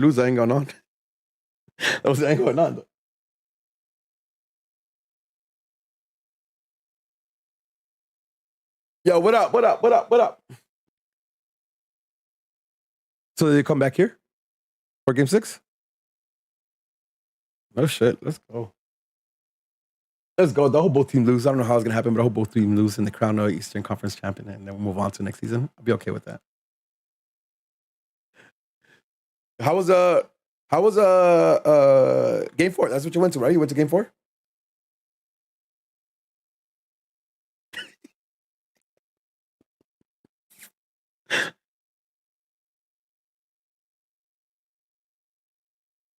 Lose ain't going on. Those ain't going on. Yo, what up? What up? What up? What up? So they come back here for game 6? Oh shit, let's go. Let's go. I hope both teams lose. I don't know how it's gonna happen, but I hope both teams lose in the crown of Eastern Conference champion, and then we'll move on to next season. I'll be okay with that. How was game 4? That's what you went to, right? You went to game 4?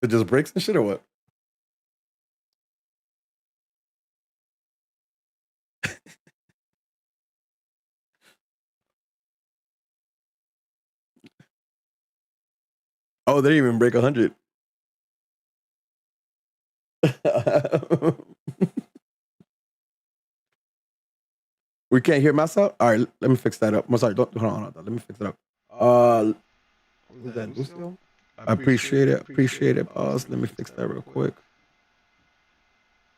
It just breaks and shit or what? Oh, they didn't even break 100. We can't hear myself? All right, let me fix that up. I'm sorry, hold on. Let me fix it up. Was that Lucio? I appreciate it. Appreciate it, boss. Let me fix that real quick.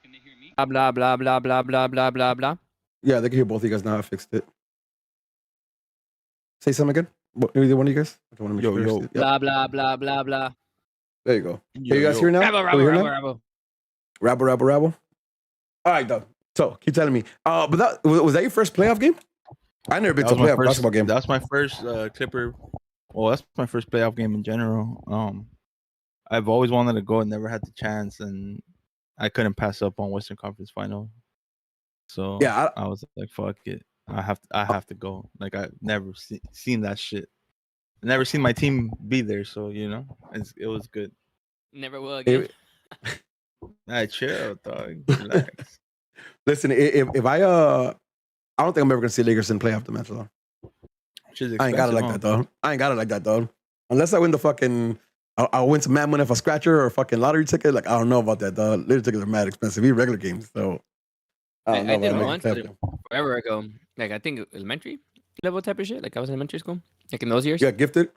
Can they hear me? Blah, blah, blah, blah, blah, blah, blah, blah. Yeah, they can hear both of you guys now. I fixed it. Say something again. Either one of you guys? I want to make sure. Yep. Blah, blah, blah, blah, blah. There you go. Can you guys hear now? Rabble. All right, dog. So keep telling me. But that was that your first playoff game? I never been to a playoff basketball game. That's my first Clipper. Well, that's my first playoff game in general. I've always wanted to go and never had the chance, and I couldn't pass up on Western Conference Final. So yeah, I was like, fuck it. I have to go. Like I've never seen that shit. I never seen my team be there, so you know, it was good. Never will again. Nah, chill, dog. Relax. Listen, if I don't think I'm ever gonna see Lakers in playoff the match though. I ain't got it like that though. I ain't got it like that though. Unless I win the fucking, I'll win some mad money for a scratcher or a fucking lottery ticket. Like I don't know about that though. Lottery tickets are mad expensive. Even regular games, so I did once forever ago. Like I think elementary level type of shit. Like I was in elementary school. Like in those years. Yeah, gifted.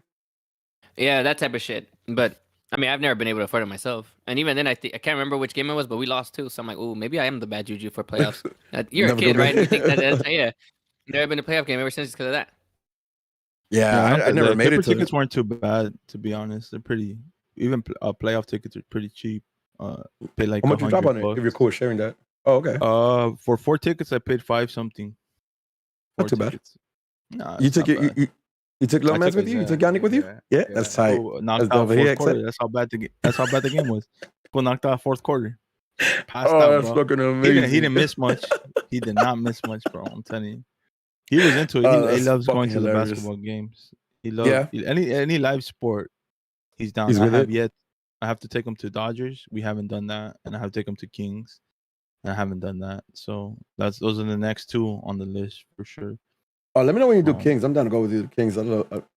Yeah, that type of shit. But I mean, I've never been able to afford it myself. And even then, I can't remember which game it was, but we lost too. So I'm like, oh, maybe I am the bad juju for playoffs. You're a kid, right? You think that's yeah. Never been a playoff game ever since because of that. Yeah, I never made it. Tickets weren't too bad, to be honest. They're pretty. Even playoff tickets are pretty cheap. Pay like how much you drop on it if you're cool with sharing that? Oh, okay. For 4 tickets, I paid 5 something. Not too bad. Nah, you took Lomez with you? You took Yannick with you? Yeah, that's tight. Knocked out fourth quarter. That's how bad the game was. People knocked out fourth quarter. Passed out, that's fucking amazing. He didn't miss much. He did not miss much, bro. I'm telling you. He was into it. He loves going to the basketball games. He loves any live sport. He's down. I have to take him to Dodgers. We haven't done that, and I have to take him to Kings. And I haven't done that. So those are the next 2 on the list for sure. Oh, let me know when you do Kings. I'm down to go with you to Kings. I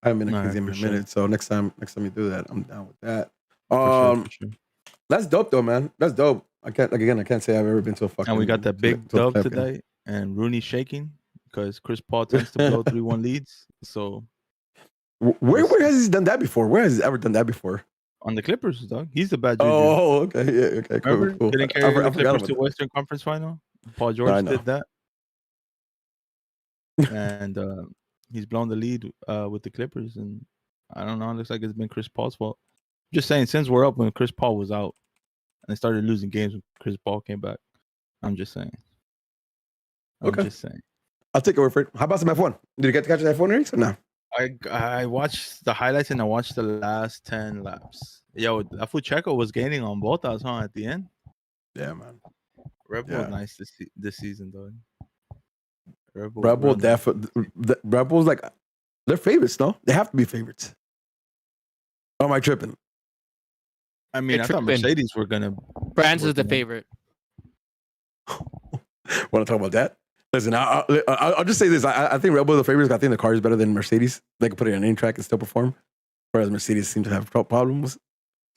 haven't been a Kings game in a minute, so next time you do that, I'm down with that. For sure. That's dope though, man. That's dope. I can't say I've ever been to a fucking. And we got that big dub today, and Rooney shaking because Chris Paul tends to blow 3-1 leads. So where has he done that before? Where has he ever done that before? On the Clippers, dog. He's the bad juju. Oh, okay, yeah, okay, cool. Didn't carry the Clippers to Western Conference Final. Paul George did that. And he's blown the lead with the Clippers, and I don't know. It looks like it's been Chris Paul's fault. Just saying, since we're up when Chris Paul was out, and they started losing games when Chris Paul came back. I'm just saying. I'll take over for it. How about some F1? Did you get to catch the F1 race or no? I watched the highlights and I watched the last 10 laps. Yo, Checo was gaining on both us, huh? At the end. Yeah, man. Red Bull nice this season, though. Rebels, like, they're favorites, no? They have to be favorites. Or am I tripping? I mean, I thought Mercedes were gonna. France is the favorite. Want to talk about that? Listen, I'll just say this. I think Red Bull are the favorites. I think the car is better than Mercedes. They can put it in any track and still perform, whereas Mercedes seem to have problems.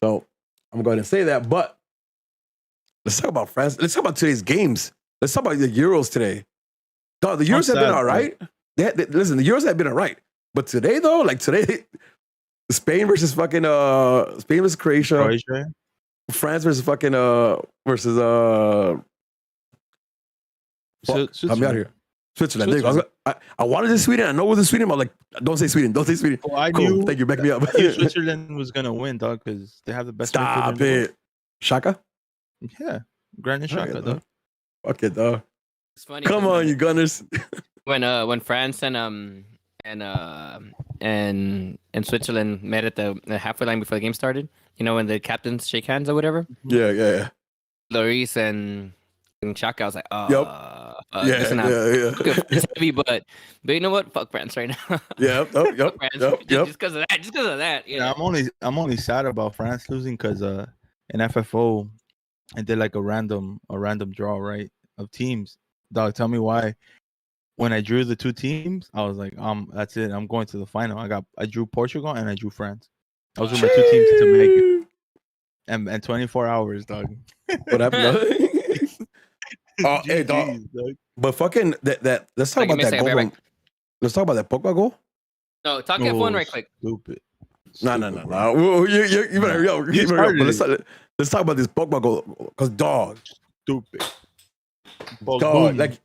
So I'm going to go ahead and say that. But let's talk about France. Let's talk about today's games. Let's talk about the Euros today. God, the Euros have been all right. Listen, the Euros have been all right. But today, though, like today, Spain versus fucking Spain versus Croatia. Croatia. France versus fucking versus help me out here. Switzerland. There you go. I wanted to Sweden. I know it was in Sweden. But I'm like, don't say Sweden. Don't say Sweden. Oh, I cool. knew. Thank you. Back me up. I knew Switzerland was gonna win, dog, because they have the best. Stop it, Shaka. Yeah, Granit Shaka, dog. Fuck it, dog. It's funny. Come on, you Gunners. When France and Switzerland met at the halfway line before the game started, you know, when the captains shake hands or whatever. Yeah. Lloris and Xhaka, I was like, oh, yeah. It's heavy, but you know what? Fuck France right now. Yep. Just because of that. Yeah, I'm only sad about France losing because in FFO, I did like a random draw, right, of teams. Dog, tell me why. When I drew the two teams, I was like, that's it. I'm going to the final. I drew Portugal and I drew France. Those were my two teams to make it. And 24 hours, dog. What happened? Oh, hey, dog. But fucking that. Let's talk about that goal. Right. Let's talk about that Pogba goal. No, talk F1 right quick. Stupid. No. You better. Let's talk about this Pogba goal, because dog. Stupid. Dog, like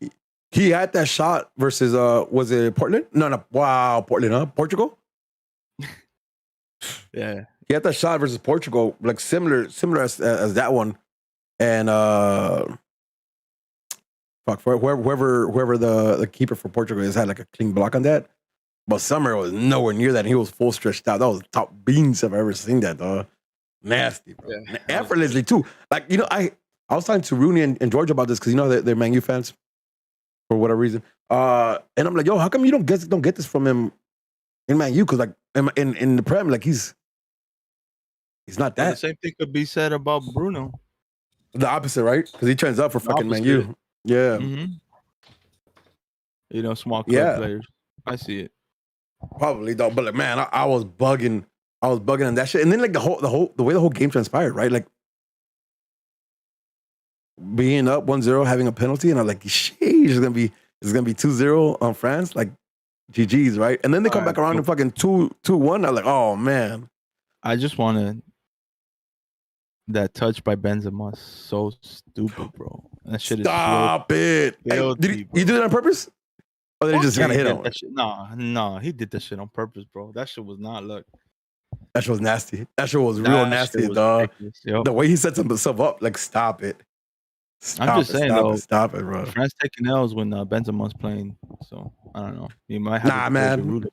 he had that shot versus was it Portland? No. Wow, Portland, huh? Portugal. Yeah. He had that shot versus Portugal, like similar as that one, and fuck, for whoever the keeper for Portugal has had like a clean block on that, but Summer was nowhere near that. And he was full stretched out. That was top beans I've ever seen. That dog, nasty, bro. Yeah. Effortlessly too. Like, you know, I was talking to Rooney and George about this because, you know, they're Man U fans for whatever reason. And I'm like, yo, how come you don't get this from him in Man U? Because like in the Prem, like he's not that. Well, the same thing could be said about Bruno. The opposite, right? Because he turns up for fucking Man U. Yeah. Mm-hmm. You know, small club players. I see it. Probably though, but like, man, I was bugging on that shit. And then like the way the whole game transpired, right? Like being up 1-0, having a penalty, and I'm like, sheesh, it's gonna be 2-0 on France, like GG's, right? And then they come back around and fucking 2-1. I'm like, oh man. I just wanted that touch by Benzema. So stupid, bro. That shit Stop it. Hey, did you do it on purpose? Or did he just kind of hit him? No, he did that shit on purpose, bro. That shit was not luck. That shit was nasty. That shit was real nasty, dog. Yep. The way he sets himself up, like, stop it. I'm just saying, though. Stop it, bro. France taking L's when Benzema's playing. So, I don't know. You might have man.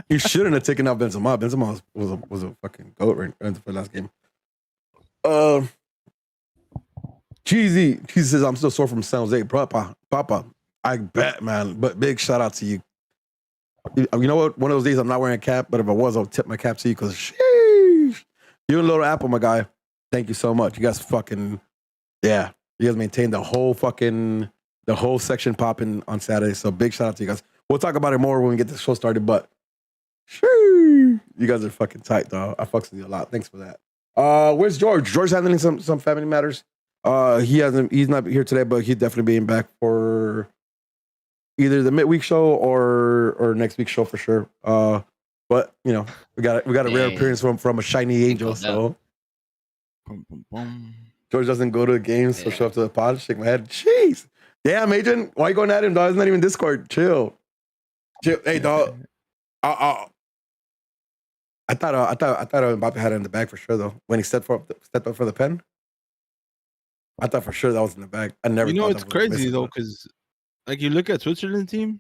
You shouldn't have taken out Benzema. Benzema was a fucking goat right for the last game. Cheesy says, I'm still sore from San Jose. Papa, I bet, man. But big shout out to you. You know what? One of those days I'm not wearing a cap, but if I was, I'll tip my cap to you because sheesh. You and Little Apple, my guy. Thank you so much. You guys fucking, yeah. You guys maintained the whole section popping on Saturday. So big shout out to you guys. We'll talk about it more when we get the show started, but sheesh. You guys are fucking tight, dog. I fucks with you a lot. Thanks for that. Where's George? George's handling some family matters. He's not here today, but he's definitely being back for either the midweek show or next week's show for sure. But you know, we got a rare appearance from a shiny angel. So George doesn't go to the games, so show up to the pod, shake my head. Jeez. Damn, Adrian, why you going at him, dog? It's not even Discord. Chill. Hey, dog. I thought Mbappe had it in the bag for sure though. When he stepped up for the pen. I thought for sure that was in the bag. I never. You know, it's crazy though, because like you look at Switzerland team,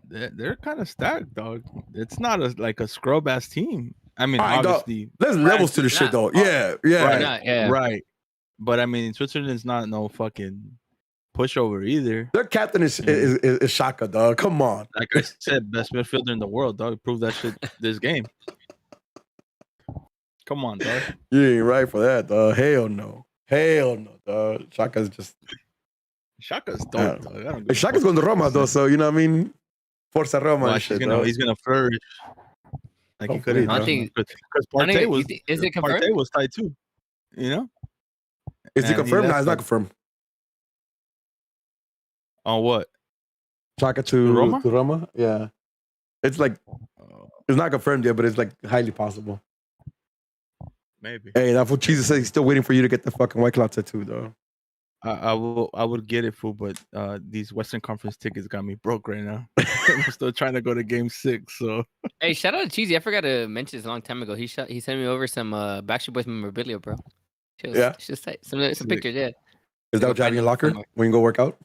they're kind of stacked, dog. It's not like a scrub ass team. I mean, obviously, there's levels to the shit though. Yeah. Right. But I mean, Switzerland's not no fucking pushover either. Their captain is Xhaka, dog. Come on. Like I said, best midfielder in the world, dog. Prove that shit this game. Come on, dog. You ain't right for that, dog. Hell no, dog. Xhaka's dope, dog. Xhaka's going to Roma, though, so you know what I mean? Forza Roma. Well, he's gonna flourish. Like he couldn't. I think because Partey was. Is it confirmed? Partey was tight too. You know. Is it confirmed? No, it's not confirmed. On what? Xhaka to Roma? Yeah. It's like It's not confirmed yet, but it's like highly possible. Maybe. Hey, that fool Jesus says he's still waiting for you to get the fucking White Cloud tattoo, though. I would get it, fool, but these Western Conference tickets got me broke right now. I'm still trying to go to Game 6, so. Hey, shout out to Cheesy. I forgot to mention this a long time ago. He sent me over some Backstreet Boys memorabilia, bro. It's just like some pictures, yeah. Is that what you have in your locker when you go work out?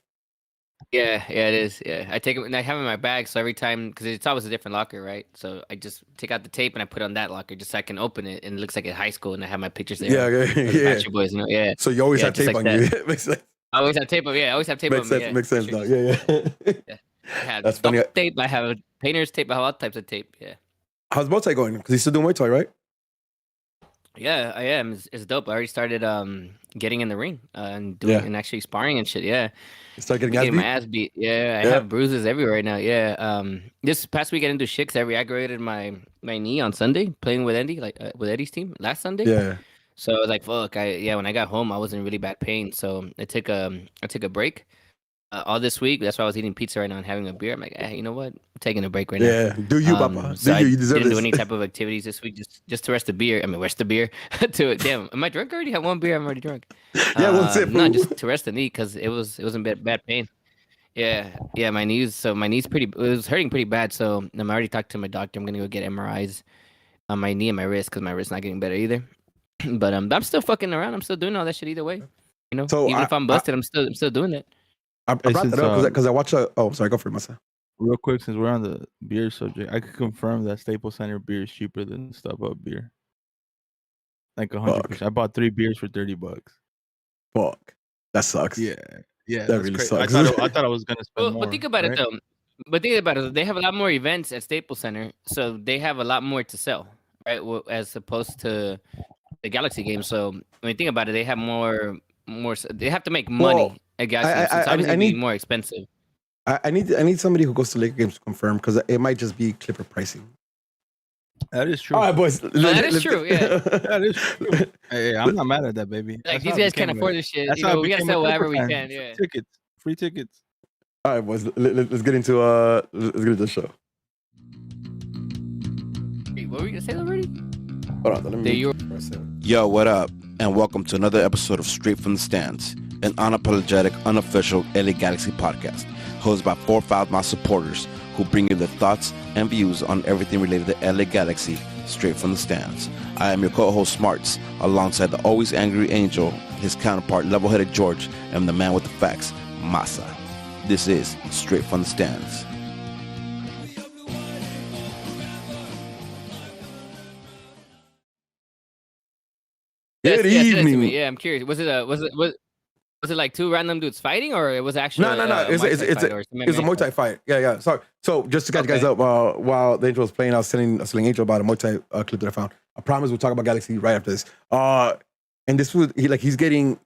Yeah, it is. Yeah, I take it and I have it in my bag, so every time because it's always a different locker, right? So I just take out the tape and I put it on that locker just so I can open it and it looks like at high school and I have my pictures there. Yeah. Backstreet Boys, you know? Yeah. So you always have tape like on that. you. Makes sense. I always have tape on. Yeah, I always have tape Makes on. Sense. Makes sense. Though. Yeah. I have That's funny. Tape. I have painter's tape. I have all types of tape. Yeah. How's Muay Thai going? Because he's still doing Muay Thai, right? Yeah, I am. It's dope. I already started getting in the ring and doing and actually sparring and shit. Yeah. You start getting my ass beat. Yeah, I have bruises everywhere right now. Yeah. This past week I didn't do shit because I re-aggravated my knee on Sunday playing with Andy, with Eddie's team last Sunday. Yeah. So I was like, fuck. When I got home, I was in really bad pain. So I took a break. All this week, that's why I was eating pizza right now and having a beer. I'm like, you know what? I'm taking a break right now. Yeah, do you, Papa? So you deserve didn't this. do any type of activities this week, just to rest the beer. Rest the beer. Damn, am I drunk already? I had one beer. I'm already drunk. Yeah, what's it? No, just to rest the knee because it was in bad pain. Yeah, my knees. So my knees it was hurting pretty bad. So I already talked to my doctor. I'm gonna go get MRIs on my knee and my wrist because my wrist's not getting better either. But I'm still fucking around. I'm still doing all that shit either way. You know, so even if I'm busted, I'm still doing it. I brought that up because I watched sorry, go for it, myself. Real quick, since we're on the beer subject, I could confirm that Staples Center beer is cheaper than StubHub beer. Like 100%. I bought 3 beers for $30. Fuck, that sucks. Yeah, that really sucks. I thought I was gonna spend more. But think about it though. But think about it. They have a lot more events at Staples Center, so they have a lot more to sell, right? As opposed to the Galaxy game. So when you think about it, they have more. They have to make money. I guess it's obviously more expensive. I need somebody who goes to Laker games to confirm because it might just be Clipper pricing. That is true. All right, boys. That is true. Yeah, that is true. Hey, I'm not mad at that, baby. Like these guys can't afford this shit. We gotta sell whatever we can. Yeah. Free tickets. All right, boys. Let's get into the show. Wait, what were we gonna say already? Hold on, let me. Yo, what up? And welcome to another episode of Straight from the Stands, an unapologetic, unofficial LA Galaxy podcast, hosted by 4 Foul-Mouth supporters who bring you their thoughts and views on everything related to LA Galaxy, straight from the stands. I am your co-host Smarts, alongside the always angry Angel, his counterpart level-headed George, and the man with the facts, Masa. This is Straight from the Stands. Good evening. Yeah, I'm curious. Was it like 2 random dudes fighting, or it was actually no? It's a Muay Thai fight. Yeah. So just to catch you guys up, while the Angel was playing, I was telling Angel about a Muay Thai clip that I found. I promise we'll talk about Galaxy right after this. And this was he's getting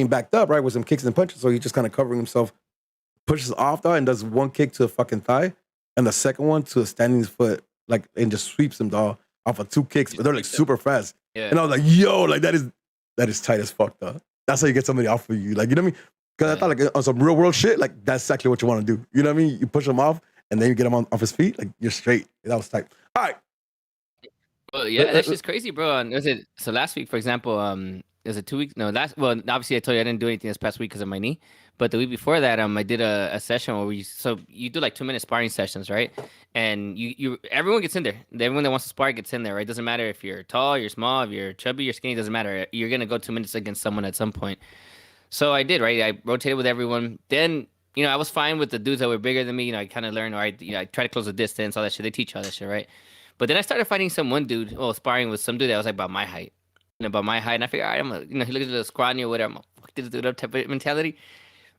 backed up right with some kicks and punches, so he's just kind of covering himself, pushes off though, and does one kick to the fucking thigh, and the second one to a standing foot, like, and just sweeps him dog off of 2 kicks, but they're like super fast. Yeah. And I was like, yo, like that is tight as fuck though. That's how you get somebody off of you. Like, you know what I mean? Because I thought like on some real world shit, like that's exactly what you want to do. You know what I mean? You push him off and then you get him off his feet, like you're straight. That was tight. All right. Well, yeah, that's just crazy, bro. And so last week, for example, was it 2 weeks? No, obviously I told you I didn't do anything this past week because of my knee. But the week before that, I did a session where you do like 2-minute sparring sessions, right? And everyone gets in there. Everyone that wants to spar gets in there, right? It doesn't matter if you're tall, you're small, if you're chubby, you're skinny, doesn't matter. You're gonna go 2 minutes against someone at some point. So I did, right? I rotated with everyone. Then, I was fine with the dudes that were bigger than me. I kind of learned, all right, I try to close the distance, all that shit. They teach all that shit, right? But then I started fighting one dude, sparring with some dude that was like about my height. And I figured, all right, he looked at the scrawny or whatever. I'm gonna fuck this dude up type of mentality.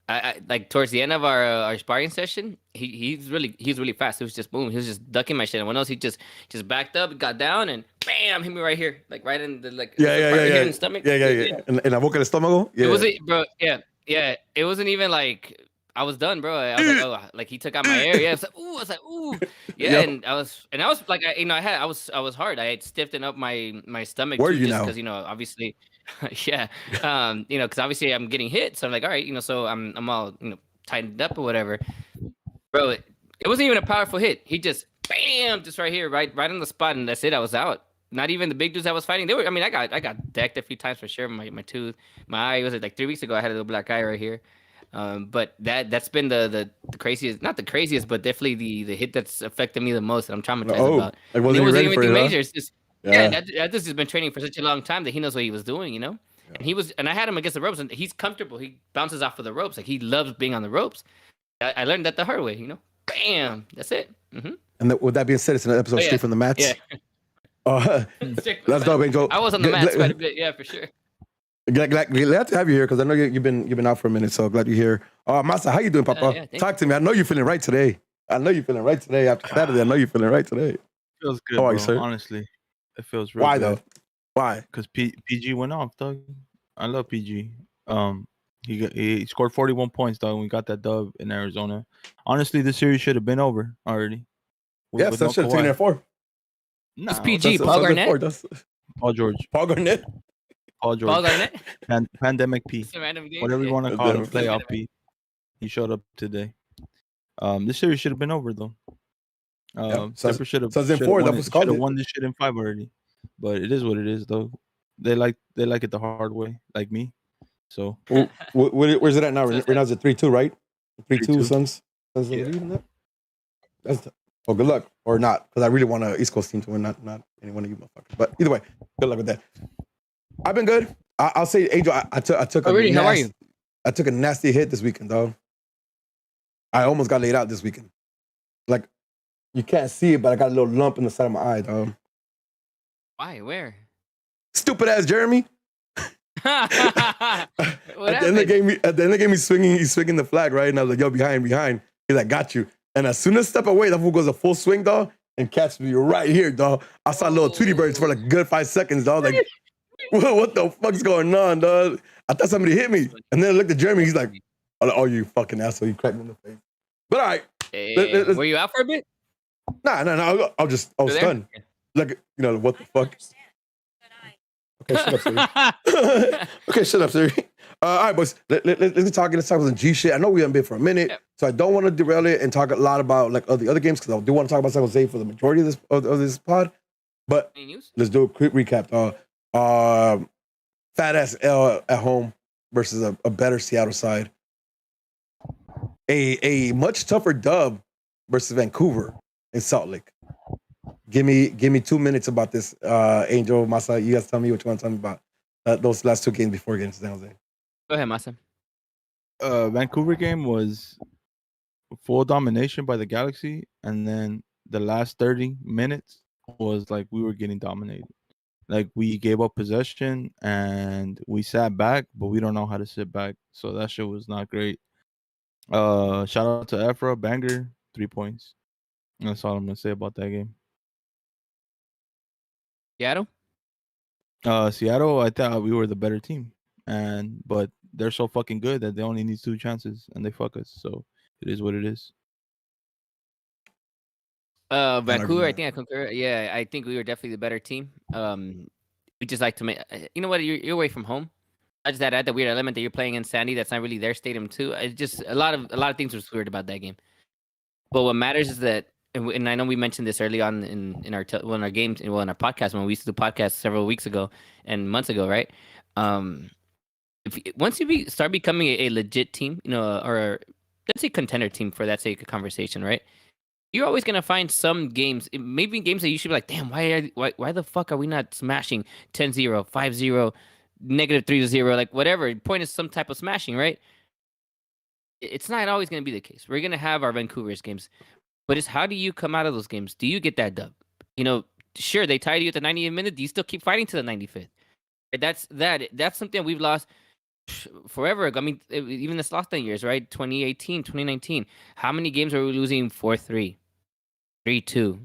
I like towards the end of our sparring session, he's really fast. It was just boom. He was just ducking my shit. And when else he just backed up, got down, and bam, hit me right here, like right in the in the stomach. Yeah. In la boca del estómago. Yeah. It wasn't, bro. Yeah. It wasn't even like I was done, bro. I was like, like he took out my air. Yeah, I was like, ooh. Yeah, yep. and I was like, I was hard. I had stiffened up my stomach. Where are you now? Because obviously. Yeah, because obviously I'm getting hit, so I'm like, all right, so I'm all tightened up or whatever, bro. It wasn't even a powerful hit. He just bam, just right here, right on the spot, and that's it. I was out. Not even the big dudes I was fighting. I mean, I got decked a few times for sure. My tooth, my eye. Was it like 3 weeks ago? I had a little black eye right here. But that's been the craziest, not the craziest, but definitely the hit that's affected me the most. That I'm traumatized about. I wasn't ready for it, major. huh? It's just that this has been training for such a long time that he knows what he was doing, you know. Yeah. And I had him against the ropes, and he's comfortable. He bounces off of the ropes, like he loves being on the ropes. I learned that the hard way, you know. Bam, that's it. Mm-hmm. And with that being said, it's an episode straight from the mats. Yeah. Let's go, Angel. I was on the mats quite a bit, yeah, for sure. Glad to have you here because I know you've been out for a minute, so glad you're here. Masa, how you doing, Papa? Talk to me. I know you're feeling right today. After Saturday. I know you're feeling right today. Feels good, how are bro. you, sir? Honestly, it feels real Why good. though? Why? Because PG went off, dog. I love PG. He scored 41 points, dog. When we got that dub in Arizona. Honestly, this series should have been over already. Yeah, that should have taken it 4. Nah, it's PG. Paul Garnett. Paul George. Paul Garnett. Paul George. Paul Garnett. Pandemic P. Whatever you want to call him. Playoff P. He showed up today. This series should have been over though. Zephyr should have. So in 4, that was called. Should have won this shit in 5 already. But it is what it is though. They like it the hard way, like me. So where's it at now? Right now it's at 3-2, right? 3-2 Suns. Yeah. That's good luck or not, because I really want an East Coast team to win, not any one of you motherfuckers. But either way, good luck with that. I've been good. I'll say, Angel, I took. Really? How are you? I took a nasty hit this weekend, though. I almost got laid out this weekend. Like, you can't see it, but I got a little lump in the side of my eye, dog. Why? Where? Stupid ass Jeremy. At the end of the game, he's swinging the flag, right? And I was like, yo, behind. He's like, got you. And as soon as I step away, that fool goes a full swing, dog, and catches me right here, dog. I saw little Tweety Birds for like a good 5 seconds, dog. Like, what the fuck's going on, dog? I thought somebody hit me. And then I looked at Jeremy. He's like, oh, you fucking asshole. You cracked me in the face. But all right. Hey, were you out for a bit? Nah. I was stunned. Like, what the fuck? Okay, shut up, Siri. All right, boys. Let's talk about some G shit. I know we haven't been for a minute, so I don't want to derail it and talk a lot about like the other games because I do want to talk about San Jose for the majority of this pod. But let's do a quick recap. Fat ass L at home versus a better Seattle side. A much tougher dub versus Vancouver in Salt Lake. Give me 2 minutes about this. Angel, Masa, you guys tell me what you want to tell me about those last 2 games before getting to San Jose. Go ahead, Masa. Vancouver game was full domination by the Galaxy, and then the last 30 minutes was like we were getting dominated. Like we gave up possession and we sat back, but we don't know how to sit back. So that shit was not great. Shout out to Ephra, banger, 3 points. That's all I'm gonna say about that game. Seattle? Seattle, I thought we were the better team. But they're so fucking good that they only need 2 chances and they fuck us. So it is what it is. Vancouver, I think I concur. Yeah, I think we were definitely the better team. We just like to make, you know what, you're away from home. I just add that weird element that you're playing in Sandy. That's not really their stadium too. It's just a lot of things was weird about that game. But what matters is that, and I know we mentioned this early on in our games, in our podcast when we used to do podcasts several weeks ago and months ago, right? Once you start becoming a legit team, or let's say contender team for that sake of conversation, right? You're always gonna find some games, maybe games that you should be like, damn, why the fuck are we not smashing 10-0, 5-0, -3-0, like whatever. The point is some type of smashing, right? It's not always gonna be the case. We're gonna have our Vancouver's games, but it's how do you come out of those games? Do you get that dub? Sure, they tied you at the 90th minute. Do you still keep fighting to the 95th? That's something we've lost forever ago. I mean, even this last 10 years, right? 2018, 2019. How many games are we losing 4-3, 3-2?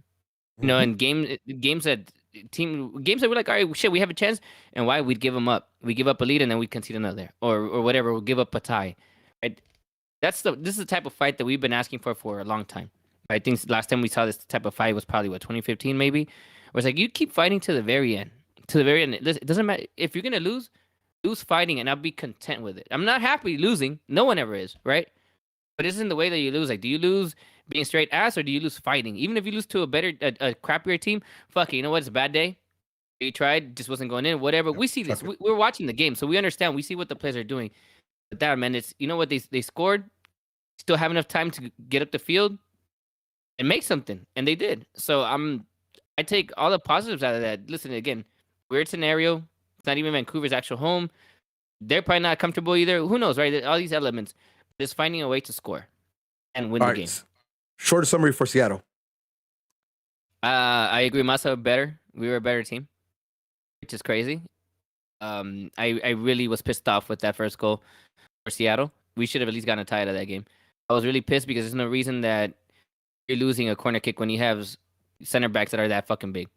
And games that we're like, all right, shit, we have a chance, and why we'd give them up? We give up a lead and then we concede another, or whatever. We'll give up a tie. Right? This is the type of fight that we've been asking for a long time. I think last time we saw this type of fight was probably 2015, maybe. Where it's like you keep fighting to the very end. To the very end. It doesn't matter if you're gonna lose fighting, and I'll be content with it. I'm not happy losing. No one ever is, right? But isn't the way that you lose? Like, do you lose being straight ass, or do you lose fighting? Even if you lose to a crappier team, fuck it. You know what? It's a bad day. You tried, just wasn't going in. Whatever. We see this. We're watching the game, so we understand. We see what the players are doing. But that, man, it's you know what they scored. Still have enough time to get up the field and make something, and they did. So I take all the positives out of that. Listen, again, weird scenario. It's not even Vancouver's actual home. They're probably not comfortable either. Who knows, right? All these elements. Just finding a way to score and win the game. Short summary for Seattle. I agree. Massa better. We were a better team, which is crazy. I really was pissed off with that first goal for Seattle. We should have at least gotten a tie out of that game. I was really pissed because there's no reason that you're losing a corner kick when you have center backs that are that fucking big.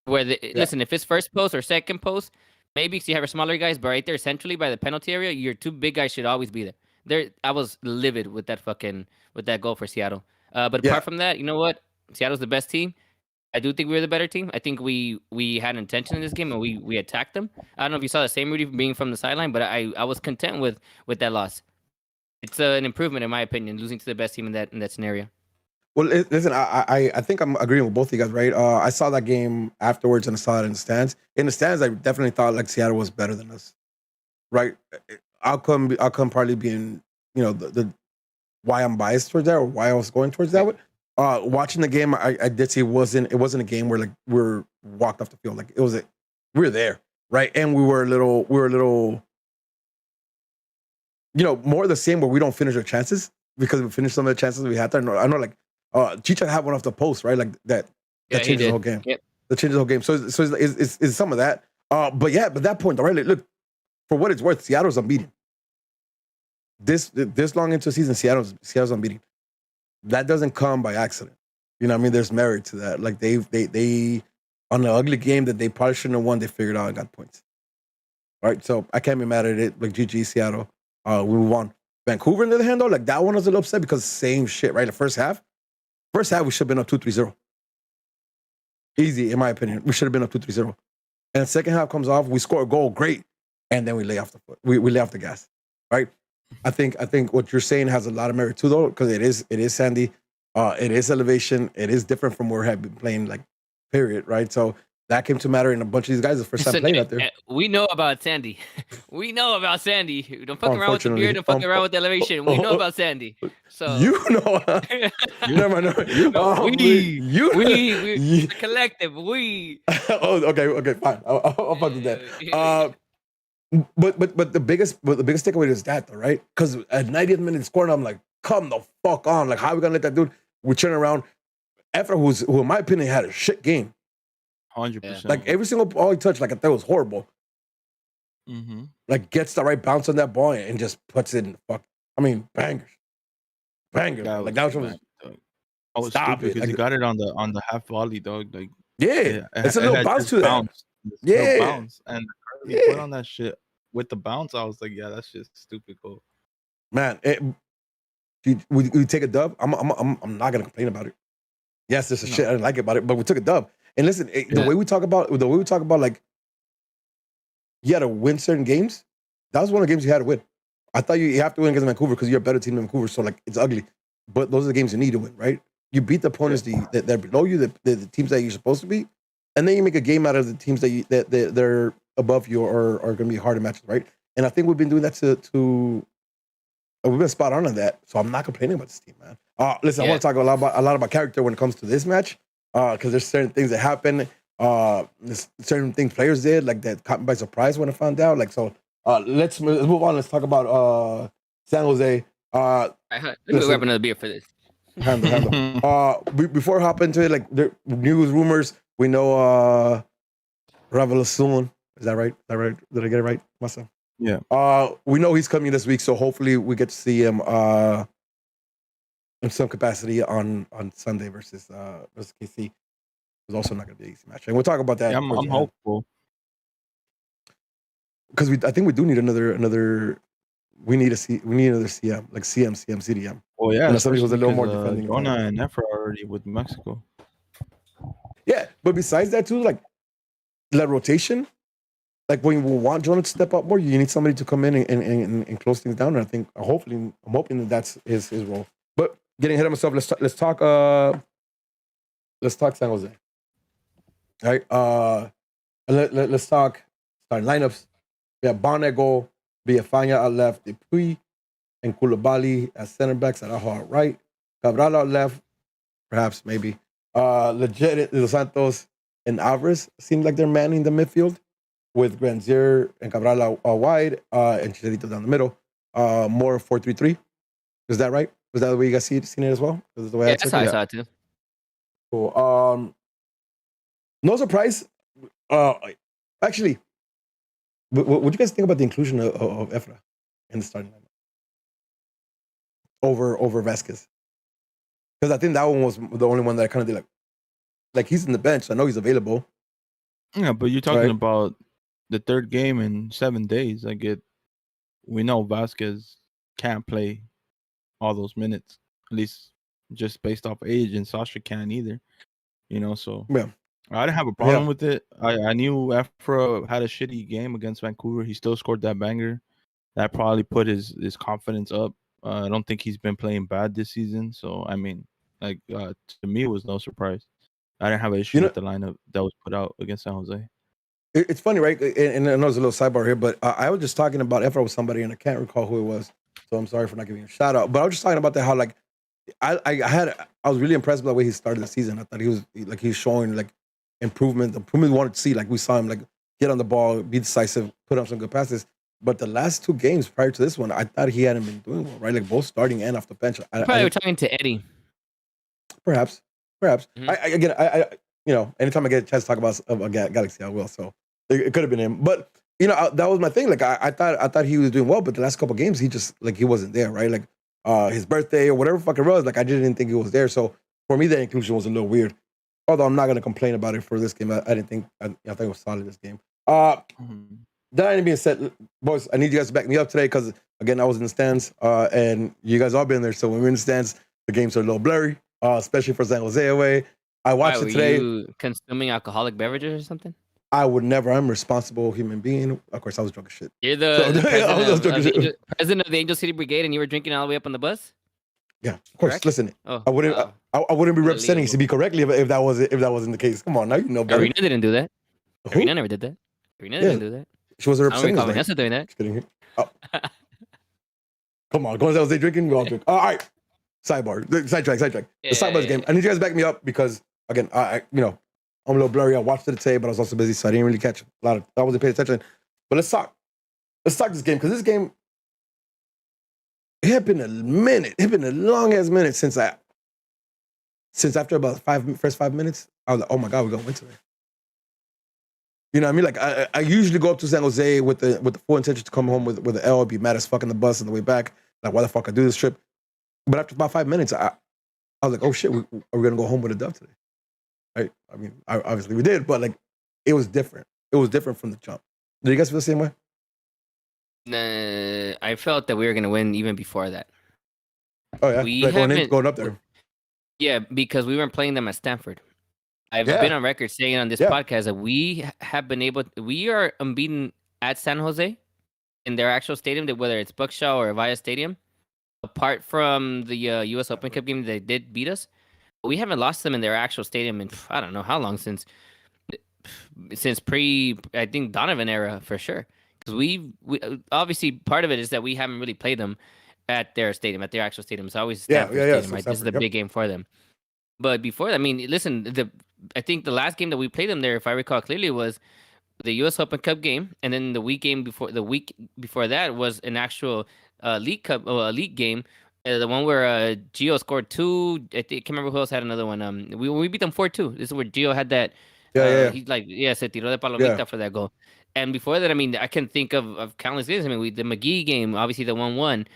Listen, if it's first post or second post, maybe because you have smaller guys, but right there centrally by the penalty area, your two big guys should always be there. I was livid with that goal for Seattle. But apart from that, you know what? Seattle's the best team. I do think we were the better team. I think we had intention in this game and we attacked them. I don't know if you saw the same, Rudy, being from the sideline, but I was content with that loss. It's an improvement in my opinion, losing to the best team in that scenario. Well, listen, I think I'm agreeing with both of you guys, right? I saw that game afterwards and I saw it in the stands. In the stands, I definitely thought like Seattle was better than us, right? Outcome partly being, you know, the why I'm biased towards that or why I was going towards that way. Watching the game, I did see it wasn't a game where like we're walked off the field. Like we were there, right? And we were a little, you know, more of the same where we don't finish our chances because we finished some of the chances we had there. I know like Chicha had one off the post, right? Like that changes the whole game. Yep. That changes the whole game. So it's some of that. But that point, right? Like, look, for what it's worth, Seattle's unbeaten. This long into the season, Seattle's unbeaten. That doesn't come by accident. You know what I mean? There's merit to that. Like they on the ugly game that they probably shouldn't have won, they figured out and got points. All right, so I can't be mad at it. Like GG Seattle, we move on. Vancouver, on the other hand, though, like that one was a little upset because same shit, right? The first half we should have been up 2-3-0. Easy, in my opinion. We should have been up 2-3-0. And the second half comes off, we score a goal, great, and then we lay off the foot. We lay off the gas, right? I think what you're saying has a lot of merit too, though, because it is Sandy, it is elevation, it is different from where we have been playing, like, period, right? So that came to matter in a bunch of these guys the first time playing out there. We know about Sandy. We know about Sandy. Don't fuck around with the beard. Don't fuck around with the elevation. We know about Sandy. So you know, you never know. We collective. We. Oh, okay, fine. I'll fuck with that. But the biggest takeaway is that though, right? Because at 90th minute scoring, I'm like, come the fuck on! Like, how are we gonna let that dude? We turn around. Efra, who in my opinion had a shit game. 100%. Like every single ball he touched, like I thought it was horrible. Mm-hmm. Like gets the right bounce on that ball and just puts it in the fuck. I mean, bangers. Like that was. I was stupid because he got it on the half volley, dog. Like it's a little bounce to that. Yeah, bounce, and he put on that shit with the bounce. I was like, yeah, that's just stupid goal. Man, we take a dub. I'm not gonna complain about it. Yes, there's shit I didn't like about it, but we took a dub. And listen, the way we talk about like you had to win certain games. That was one of the games you had to win. I thought you have to win against Vancouver because you're a better team than Vancouver. So like it's ugly, but those are the games you need to win, right? You beat the opponents that are below you, the teams that you're supposed to beat, and then you make a game out of the teams that they're above you or are going to be hard to match, right? And I think we've been doing that to we've been spot on that. So I'm not complaining about this team, man. Listen, I want to talk a lot about character when it comes to this match. Because there's certain things that happen, there's certain things players did, like that caught me by surprise when I found out. Like so, let's move on. Let's talk about San Jose. Let me grab another beer for this. Handle. Before I hop into it, like the news, rumors, we know Revolution. Is that right? Did I get it right, myself? Yeah. We know he's coming this week, so hopefully we get to see him in some capacity on Sunday versus KC. It was also not going to be an easy match, and we'll talk about that. Yeah, I'm hopeful because I think we do need another. We need another CM, like CDM. Oh yeah, somebody was a little more defending. Jonah and Efra already with Mexico. Yeah, but besides that too, like that rotation, like when you want Jonah to step up more, you need somebody to come in and close things down. And I think I'm hoping that's his role. But getting ahead of myself. Let's talk San Jose. All right. Let's talk starting lineups. We have Barnego, Villafana at left, Dupuy, and Koulibaly as center backs, Araujo at right, Cabral at left, perhaps, maybe. Legit, Dos Santos and Alvarez seem like they're manning the midfield with Granzier and Cabral out wide and Chicharito down the middle. More 4-3-3. Is that right? Was that the way you guys seen it as well? Is the way Yeah, that's how I saw it too. Cool. No surprise. Actually, what do you guys think about the inclusion of Efra in the starting lineup over Vasquez? Because I think that one was the only one that I kind of did like he's in the bench. I know he's available. Yeah, but you're talking Right. about the third game in 7 days. We know Vasquez can't play all those minutes, at least just based off age, and Sasha can't either. So Yeah. I didn't have a problem with it. I knew Efra had a shitty game against Vancouver. He still scored that banger. That probably put his confidence up. I don't think he's been playing bad this season. So, I mean, to me, it was no surprise. I didn't have an issue with the lineup that was put out against San Jose. It's funny, right? And I know it's a little sidebar here, but I was just talking about Efra with somebody, and I can't recall who it was. So I'm sorry for not giving a shout out. But I was just talking about that, how like I was really impressed with the way he started the season. I thought he was showing like improvement we wanted to see. Like we saw him like get on the ball, be decisive, put up some good passes. But the last 2 games prior to this one, I thought he hadn't been doing well, right? Like both starting and off the bench. Probably we're talking to Eddie. Perhaps. Mm-hmm. I anytime I get a chance to talk about Galaxy, I will. So it could have been him. But that was my thing. Like I thought he was doing well, but the last couple of games he just like he wasn't there, right? Like his birthday or whatever fucking it was, like I didn't think he was there. So for me, that inclusion was a little weird. Although I'm not gonna complain about it for this game. I didn't think I think it was solid this game. That being said, boys, I need you guys to back me up today because again I was in the stands and you guys all been there. So when we're in the stands, the games are a little blurry, especially for San Jose away. I watched it today. Were you consuming alcoholic beverages or something? I would never. I'm a responsible human being. Of course, I was drunk as shit. You're the president of the Angel City Brigade, and you were drinking all the way up on the bus. Yeah, of course. Correct? Listen, I wouldn't be representing CB correctly if that wasn't the case. Come on, now you know better. Arena didn't do that. Arena never did that. Arena didn't do that. She wasn't representing. I don't recall Vanessa doing that. Just kidding. Oh. Come on, going to San Jose drinking. We all drink. All right. Sidebar. Sidetrack. The sidebar's game. I need you guys to back me up because again, I'm a little blurry. I watched it today, but I was also busy, so I didn't really catch a lot of. I wasn't paying attention. But let's talk this game because this game. It had been a minute. It had been a long ass minute since after about first 5 minutes, I was like, oh my God, we're gonna win today. You know what I mean? Like I usually go up to San Jose with the full intention to come home with the L, be mad as fuck on the bus on the way back. Like, why the fuck I do this trip? But after about 5 minutes, I was like, oh shit, are we gonna go home with a dub today? Right? I mean, obviously we did, but like, it was different. It was different from the jump. Did you guys feel the same way? I felt that we were gonna win even before that. Oh yeah, going up there. Yeah, because we weren't playing them at Stanford. I've been on record saying on this podcast that we are unbeaten at San Jose in their actual stadium, whether it's Buckshaw or Avaya Stadium. Apart from the U.S. Open Cup game, they did beat us. We haven't lost them in their actual stadium in I don't know how long, since I think Donovan era for sure. Because we obviously part of it is that we haven't really played them at their stadium, at their actual stadium. It's always Stanford Stadium, right? This is the big game for them. But before that, I mean, listen, I think the last game that we played them there, if I recall clearly, was the U.S. Open Cup game, and then the week before that was an actual league game, the one where Gio scored 2. I can't remember who else had another one. We beat them 4-2. This is where Gio had that. He's like, se tiró de palomita for that goal. And before that, I mean, I can think of countless games. I mean, the McGee game, obviously the 1-1.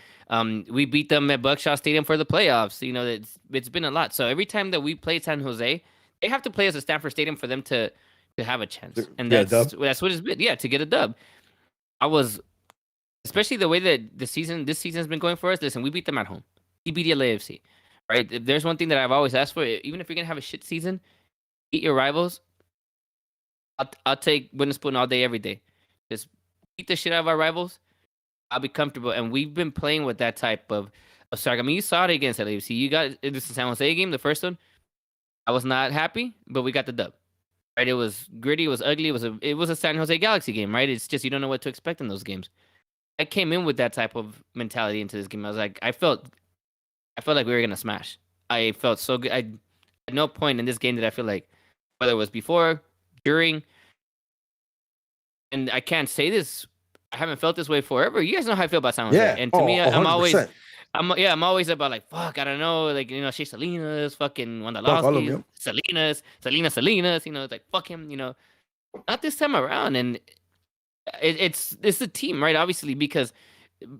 We beat them at Buckshaw Stadium for the playoffs. You know, it's been a lot. So every time that we play San Jose, they have to play us at Stanford Stadium for them to have a chance. And that's what it's been. Yeah, to get a dub. Especially the way that this season's been going for us. Listen, we beat them at home. We beat LAFC, right? If there's one thing that I've always asked for, even if you're gonna have a shit season, beat your rivals. I'll take wooden spoon all day, every day. Just beat the shit out of our rivals. I'll be comfortable. And we've been playing with that type of Sorry, I mean, you saw it against LAFC. You got this is San Jose game, the first one. I was not happy, but we got the dub. Right? It was gritty, it was ugly, it was a San Jose Galaxy game, right? It's just you don't know what to expect in those games. I came in with that type of mentality into this game. I was like, I felt like we were gonna smash. I felt so good. At no point in this game did I feel like, whether it was before, during, and I can't say this. I haven't felt this way forever. You guys know how I feel about San Jose. Yeah. And to me, I'm 100%. always about like, fuck, I don't know, like, you know, Shea Salinas, fucking Fuck all of Wondolowski, them. Salinas, you know, it's like, fuck him, you know. Not this time around. And it's a team, right? Obviously, because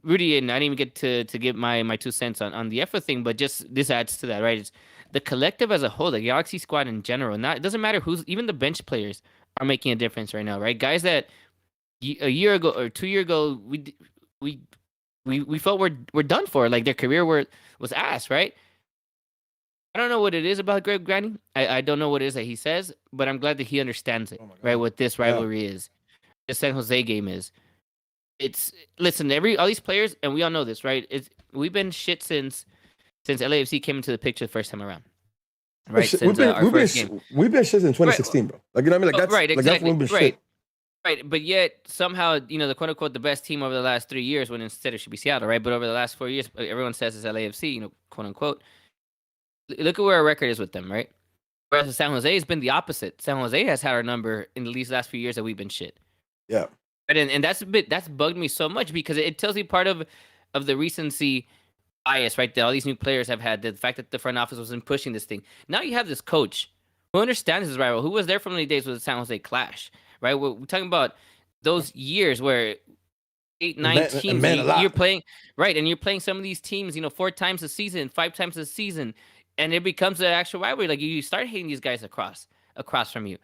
Rudy, and I didn't even get to give my 2 cents on the effort thing, but just this adds to that, right? It's the collective as a whole, the Galaxy squad in general. Not, it doesn't matter who's, even the bench players are making a difference right now, right? Guys that a year ago or 2 years ago we felt we're done for, like their career was ass, right? I don't know what it is about Greg Granny. I don't know what it is that he says, but I'm glad that he understands it, right? What this rivalry is, the San Jose game is. It's listen, all these players, and we all know this, right? We've been shit since LAFC came into the picture the first time around, right? Since our first game, we've been shit in 2016, bro. Like, you know what I mean? Like, that's right, like, exactly, that's when we've been right. shit. Right, but yet somehow, you know, the quote unquote the best team over the last 3 years, when instead it should be Seattle, right? But over the last 4 years, everyone says it's LAFC, you know, quote unquote. Look at where our record is with them, right? Whereas San Jose has been the opposite. San Jose has had our number in these last few years that we've been shit. Yeah. And that's bugged me so much because it tells you part of the recency bias, right? That all these new players have had, the fact that the front office wasn't pushing this thing. Now you have this coach who understands his rival, who was there from the days with the San Jose Clash, right? We're talking about those years where 8, 9 teams you're playing, right? And you're playing some of these teams, you know, 4 times a season, 5 times a season, and it becomes an actual rivalry. Like you start hating these guys across from you.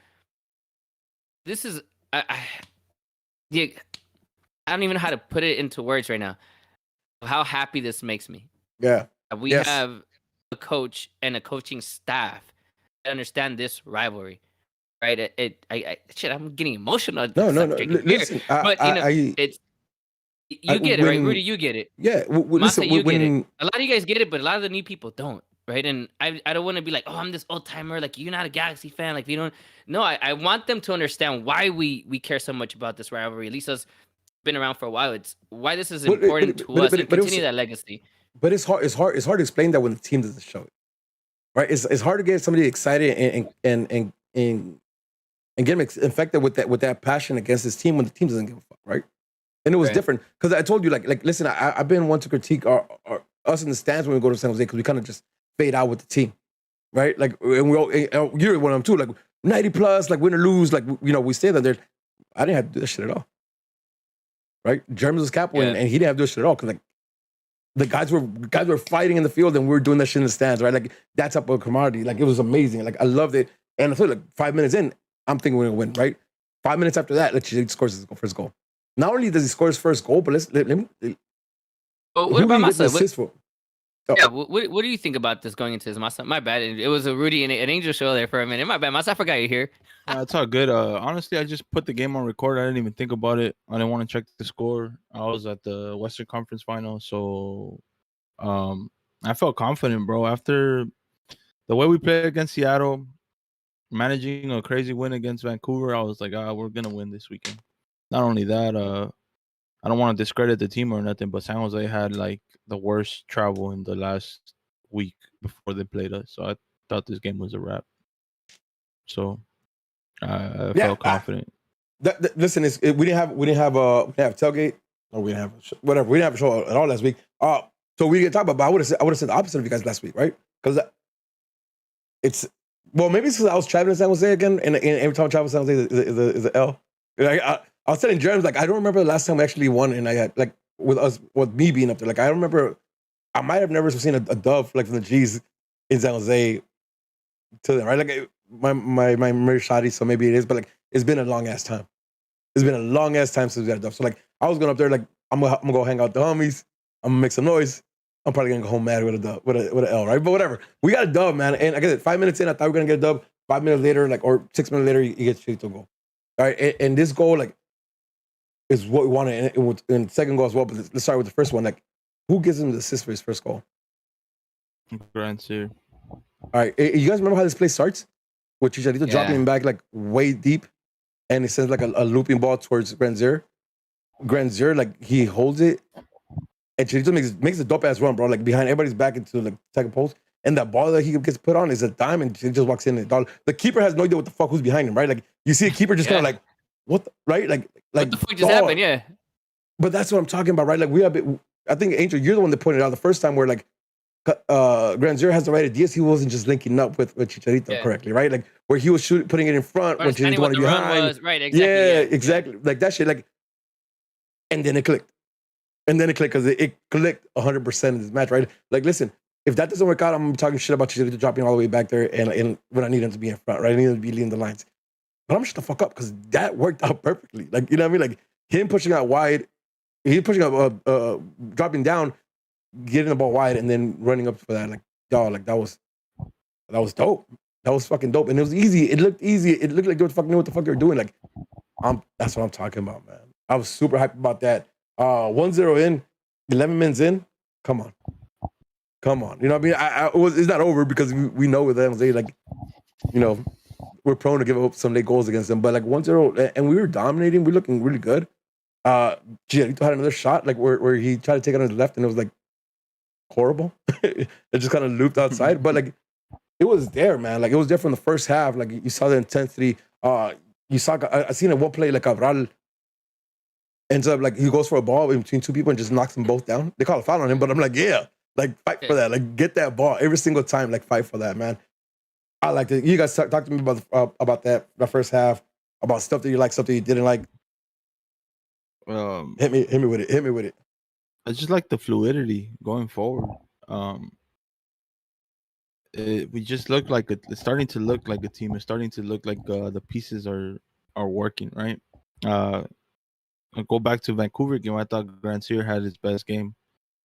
This is yeah, I don't even know how to put it into words right now. How happy this makes me. Yeah. We have a coach and a coaching staff that understand this rivalry, right? Shit, I'm getting emotional. No. Listen, but you know, you get it, right, Rudy? You get it. Yeah. Masa, you get it. A lot of you guys get it, but a lot of the new people don't, right? And I don't want to be like, oh, I'm this old timer. Like, you're not a Galaxy fan. Like, you don't. No, I want them to understand why we care so much about this rivalry. At least us been around for a while. It's why this is important to us and continue that legacy. But it's hard. It's hard to explain that when the team doesn't show it, right? It's hard to get somebody excited and get them infected with that passion against this team when the team doesn't give a fuck, right? And it was different because I told you, like, listen, I've been one to critique us in the stands when we go to San Jose because we kind of just fade out with the team, right? Like, and we all, you're one of them too, like 90 plus, like win or lose, like, you know, we stay there. I didn't have to do that shit at all, right? Jeremy was capo and he didn't have to do that shit at all because, like, the guys were fighting in the field and we were doing that shit in the stands, right? Like, that type of camaraderie, like, it was amazing. Like, I loved it. And I thought, like, 5 minutes in, I'm thinking we're gonna win, right? 5 minutes after that, let's see, he scores his first goal. Not only does he score his first goal, but let me. But what about Masa? Yeah, what do you think about this going into this, Masa? My bad. It was a Rudy and an Angel show there for a minute. My bad, Masa. I forgot you're here. It's all good. Honestly, I just put the game on record. I didn't even think about it. I didn't want to check the score. I was at the Western Conference Final, so I felt confident, bro. After the way we played against Seattle, managing a crazy win against Vancouver, I was like, we're gonna win this weekend. Not only that, I don't want to discredit the team or nothing, but San Jose had like the worst travel in the last week before they played us, so I thought this game was a wrap. So I felt confident. Listen, we didn't have tailgate, or we didn't have whatever. We didn't have a show at all last week. So we didn't talk about. But I would have said the opposite of you guys last week, right? Because maybe it's because I was traveling to San Jose again, and every time I travel to San Jose is an L. Like, I was telling Jeremy, like, I don't remember the last time we actually won, and I had, like, with me being up there, like, I don't remember. I might have never seen a dove like from the G's in San Jose to them, right? Like, my memory shoddy, so maybe it is, but like, it's been a long ass time. It's been a long ass time since we got a dove. So like, I was going up there, like, I'm gonna go hang out with the homies. I'm gonna make some noise. I'm probably gonna go home mad with a dub, with an L, right? But whatever. We got a dub, man. And like I said, 5 minutes in, I thought we were gonna get a dub. 5 minutes later, like, or 6 minutes later, you get straight to a goal. All right, and this goal, like, is what we wanted. And second goal as well. But let's start with the first one. Like, who gives him the assist for his first goal? Grandsir. All right, you guys remember how this play starts? With Chicharito dropping Yeah. him back like way deep, and it sends like a looping ball towards Grandsir. Grandsir, like he holds it, and Chicharito makes a dope ass run, bro. Like behind everybody's back into the second post, and that ball that he gets put on is a dime, and he just walks in. And the keeper has no idea what the fuck who's behind him, right? Like you see a keeper just kind of like, what, right? Like What the fuck just happened? Yeah. But that's what I'm talking about, right? Like I think Angel, you're the one that pointed out the first time where like Grandsir has the right ideas. He wasn't just linking up with Chicharito correctly, right? Like where he was putting it in front when Chicharito wanted behind. Right, exactly. Yeah, exactly. Like that shit. Like, and then it clicked. And then it clicked because it clicked 100% in this match, right? Like, listen, if that doesn't work out, I'm gonna be talking shit about Chicharito dropping all the way back there, and when I need him to be in front, right? I need him to be leading the lines. But I'm gonna shut the fuck up because that worked out perfectly. Like, you know what I mean? Like him pushing out wide, he pushing up, dropping down, getting the ball wide, and then running up for that. Like, dog, like that was dope. That was fucking dope, and it was easy. It looked easy. It looked like they fucking knew what the fuck they were doing. Like, that's what I'm talking about, man. I was super hyped about that. 1-0 in, 11 minutes in. Come on. You know what I mean? It's not over because we know with them, like, you know, we're prone to give up some late goals against them. But like 1-0, and we were dominating. We're looking really good. Chicharito had another shot, like where he tried to take it on his left, and it was like horrible. It just kind of looped outside. But like, it was there, man. Like it was there from the first half. Like you saw the intensity. You saw. I seen it one play like Cabral ends up like he goes for a ball in between two people and just knocks them both down. They call a foul on him, but I'm like, yeah, like fight for that. Like get that ball every single time. Like fight for that, man. I like it. You guys talk to me about that the first half, about stuff that you like, stuff that you didn't like. Hit me with it. I just like the fluidity going forward. We just look like it's starting to look like a team. It's starting to look like the pieces are working, right? I'll go back to Vancouver game. I thought Grandsir had his best game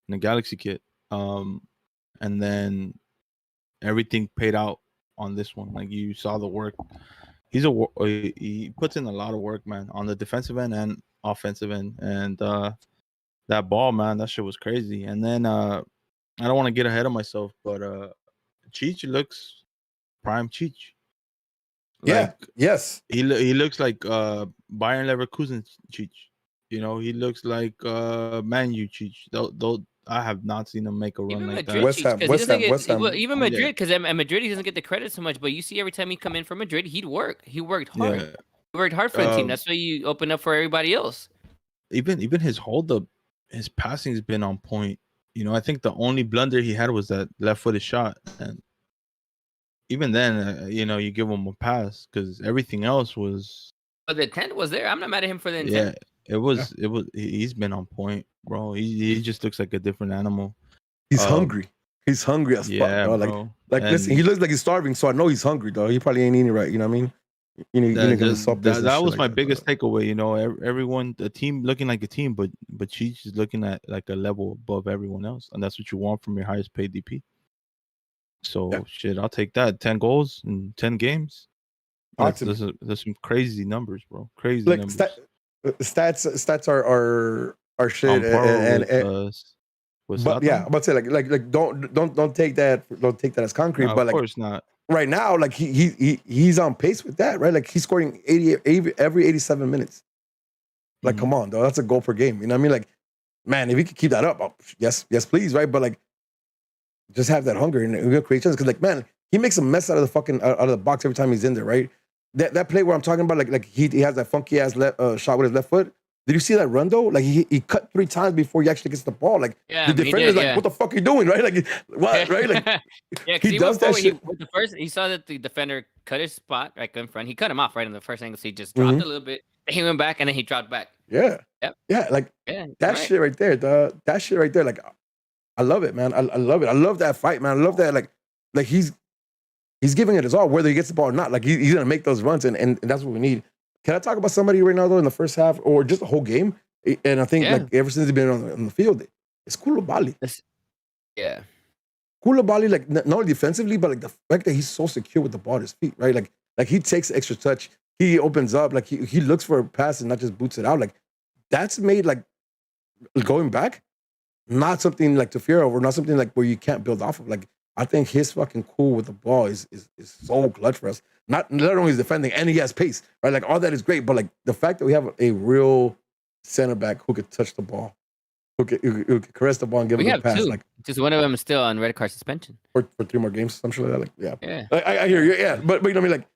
in the Galaxy kit, and then everything paid out on this one. Like you saw the work. He puts in a lot of work, man, on the defensive end and offensive end, and that ball, man, that shit was crazy. And then I don't want to get ahead of myself, but Cheech looks prime Cheech. Yeah. Yes. He looks like Bayern Leverkusen Cheech. You know, he looks like Man U Cheech. Though I have not seen him make a run Even like Madrid that. West Ham. Even Madrid, because at Madrid he doesn't get the credit so much. But you see, every time he come in from Madrid, he'd work. He worked hard. Yeah. He worked hard for the team. That's why you open up for everybody else. Even his hold up, his passing's been on point. You know, I think the only blunder he had was that left-footed shot, and even then, you know, you give him a pass because everything else was. But the intent was there. I'm not mad at him for the intent. Yeah, it was. He's been on point, bro. He just looks like a different animal. He's hungry. He's hungry as fuck, bro. Like listen, he looks like he's starving, so I know he's hungry, though. He probably ain't eating right. You know what I mean? That was my biggest takeaway. You know, everyone, the team looking like a team, but she's just looking at like a level above everyone else, and that's what you want from your highest paid DP. So shit, I'll take that. 10 goals in 10 games. There's some crazy numbers, bro. Crazy numbers. Stats are shit, but yeah, I'm about to say like don't take that as concrete. No, but of like, course not. Right now, like he's on pace with that, right? Like he's scoring 80 every 87 minutes. Like, come on, though, that's a goal per game. You know what I mean? Like, man, if he could keep that up, yes, please, right? But like, just have that hunger and we're gonna create chances. Because like, man, he makes a mess out of the box every time he's in there, right? That play where I'm talking about, like he has that funky ass shot with his left foot. Did you see that run though? Like he cut 3 times before he actually gets the ball. Like the defender's like, what the fuck are you doing? Right? Like what? Right? Like he does that shit. He saw that the defender cut his spot right in front. He cut him off right in the first angle. So he just dropped a little bit. Then he went back and then he dropped back. Yeah. Yep. Yeah. Like that shit right there. That shit right there. Like I love it, man. I love it. I love that fight, man. I love that. Like he's giving it his all, whether he gets the ball or not. Like he's gonna make those runs, and that's what we need. Can I talk about somebody right now though in the first half or just the whole game? And I think like ever since he's been on the field, it's Koulibaly. Yeah. Koulibaly, like not only defensively, but like the fact that he's so secure with the ball at his feet, right? Like he takes extra touch, he opens up, like he looks for a pass and not just boots it out. Like that's made like going back, not something like to fear of, or not something like where you can't build off of. Like I think his fucking cool with the ball is so clutch for us. Not only is defending and he has pace, right? Like all that is great, but like the fact that we have a real center back who could touch the ball, who could caress the ball and give We a have good pass, two. like Just one of them is still on red card suspension. for 3 more games, some shit like that. Like, yeah. Yeah. I hear you. Yeah. But you know what I mean? Like,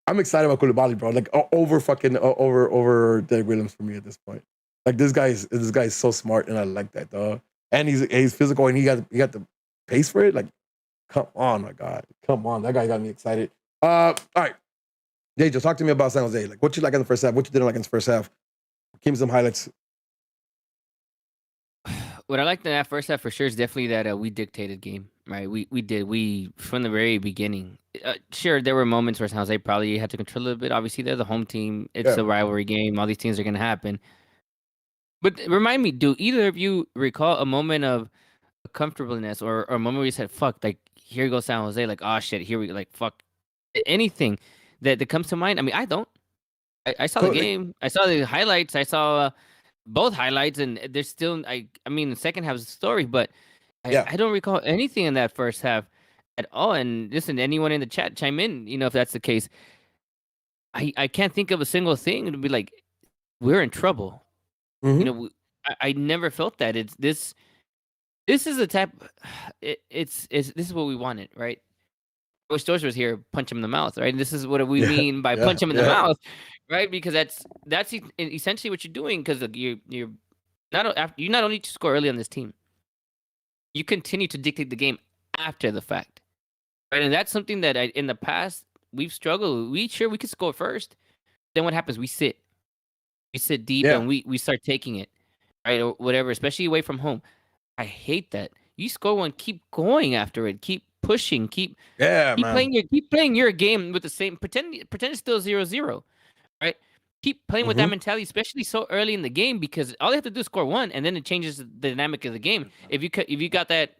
I'm excited about Koulibaly, bro. Like over Derek Williams for me at this point. Like this guy is so smart, and I like that, dog. And he's physical, and he got the pace for it. Like, come on, my God, come on, that guy got me excited. All right, Jay, just talk to me about San Jose. Like, what you like in the first half? What you didn't like in the first half? Give me some highlights. What I liked in that first half for sure is definitely that we dictated game, right? We from the very beginning. Sure, there were moments where San Jose probably had to control a little bit. Obviously, they're the home team. It's a rivalry game. All these things are going to happen. But remind me, do either of you recall a moment of comfortableness or a moment where you said, fuck, like, here goes San Jose, like, oh, shit, here we go, like, fuck, anything that comes to mind? I mean, I don't. I saw the game. I saw the highlights. I saw both highlights, and there's still, I mean, the second half is a story, but I don't recall anything in that first half at all. And listen, anyone in the chat, chime in, if that's the case. I can't think of a single thing to be like, we're in trouble. Mm-hmm. I never felt that. It's this is the type. It's this is what we wanted, right? Wish George was here, punch him in the mouth, right? And this is what we mean by punch him in the mouth, right? Because that's essentially what you're doing. Because you're not only to score early on this team, you continue to dictate the game after the fact, right? And that's something that in the past we've struggled. We could score first, then what happens? We sit deep and we start taking it, right, or whatever. Especially away from home. I hate that. You score one, keep going after it, keep pushing, keep playing your game with the same pretend it's still 0-0, right? Keep playing with that mentality, especially so early in the game, because all they have to do is score one, and then it changes the dynamic of the game. If you got that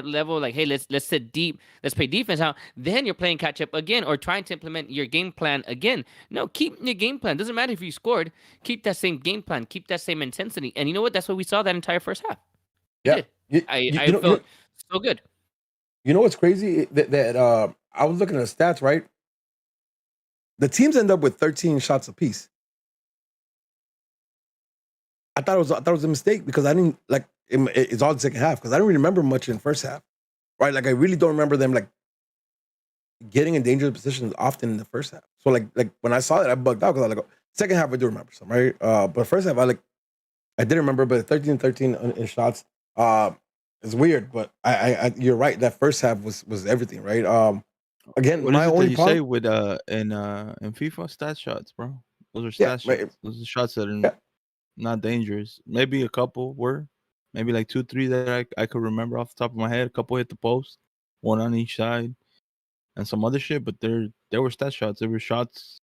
level, like, hey, let's sit deep, let's play defense out, then you're playing catch up again or trying to implement your game plan again. No, keep your game plan. Doesn't matter if you scored, keep that same game plan, keep that same intensity. And you know what? That's what we saw that entire first half. Yeah, I felt so good. You know what's crazy? That I was looking at the stats, right? The teams end up with 13 shots apiece. I thought it was a mistake because I didn't like it's all the second half because I don't really remember much in the first half, right? Like I really don't remember them like getting in dangerous positions often in the first half. So like when I saw that, I bugged out because I was like, second half I do remember some, right? But first half I didn't remember, but 13 in shots. It's weird, but I you're right. That first half was everything, right? Again, What my is it only that you problem say with in FIFA stat shots, bro? Those are stat shots. right. Those are shots that are not dangerous. Maybe a couple were, maybe like 2-3 that I could remember off the top of my head. A couple hit the post, one on each side, and some other shit. But there were stat shots. There were shots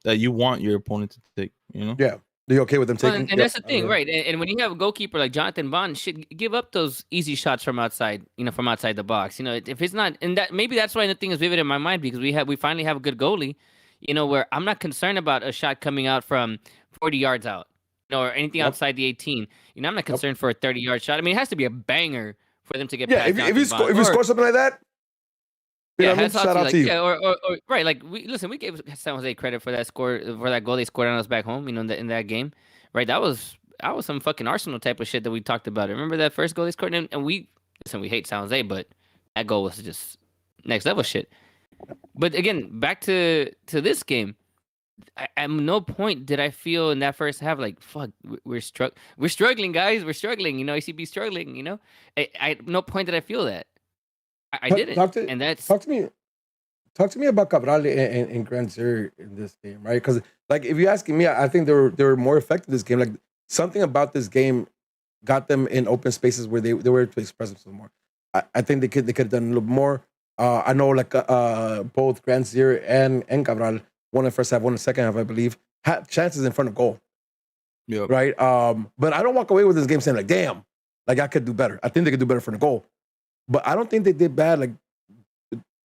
that you want your opponent to take. Yeah. Are you okay with them taking? And that's the thing, right? And when you have a goalkeeper like Jonathan Bond, should give up those easy shots from outside, from outside the box. If it's not, and that maybe that's why the thing is vivid in my mind because we finally have a good goalie, where I'm not concerned about a shot coming out from 40 yards out, or anything outside the 18. I'm not concerned for a 30-yard shot. I mean, it has to be a banger for them to get past. If you score something like that. Shout out to you. Yeah, or right, like we gave San Jose credit for that goal they scored on us back home, in that game, right? That was some fucking Arsenal type of shit that we talked about. Remember that first goal they scored, and we hate San Jose, but that goal was just next level shit. But again, back to this game, at no point did I feel in that first half like fuck, we're struggling, guys, we're struggling. ACB struggling. At no point did I feel that. I didn't. Talk to me about Cabral and Grand Zero in this game, right? Because like if you're asking me, I think they were more effective this game. Like something about this game got them in open spaces where they were able to express themselves more. I think they could have done a little more. I know like both Grand Zero and Cabral, one in the first half, one in the second half, I believe, had chances in front of goal. Yeah. Right. But I don't walk away with this game saying like, damn, like I could do better. I think they could do better for the goal. But I don't think they did bad like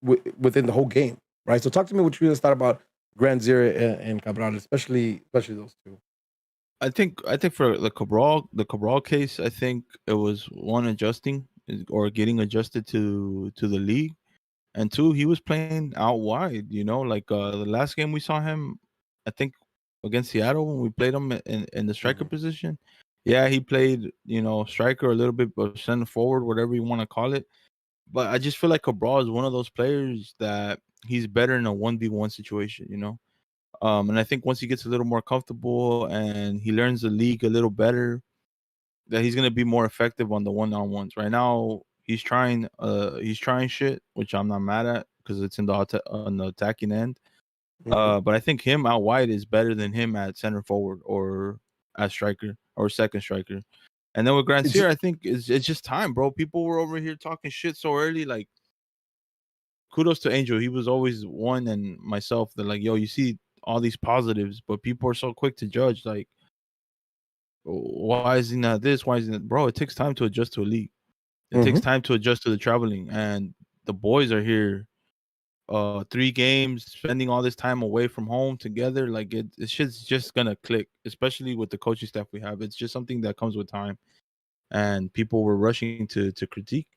within the whole game, right? So talk to me what you just thought about Grand Zero and Cabral, especially those two. I think for the Cabral case, I think it was one adjusting or getting adjusted to the league. And two, he was playing out wide. Like the last game we saw him, I think against Seattle when we played him in the striker position. Yeah, he played striker a little bit, but center forward, whatever you want to call it. But I just feel like Cabral is one of those players that he's better in a 1v1 situation. And I think once he gets a little more comfortable and he learns the league a little better, that he's gonna be more effective on the one-on-ones. Right now, he's trying shit, which I'm not mad at because it's on the attacking end. But I think him out wide is better than him at center forward or as striker or second striker. And then with Grandsir, I think it's just time, bro. People were over here talking shit so early. Like, kudos to Angel. He was always one, and myself. They're like, yo, you see all these positives, but people are so quick to judge. Like, why is he not this? Why is he not? Bro, it takes time to adjust to a league. It takes time to adjust to the traveling. And the boys are here 3 games, spending all this time away from home together. Like, it's just gonna click, especially with the coaching staff we have. It's just something that comes with time. And people were rushing to critique.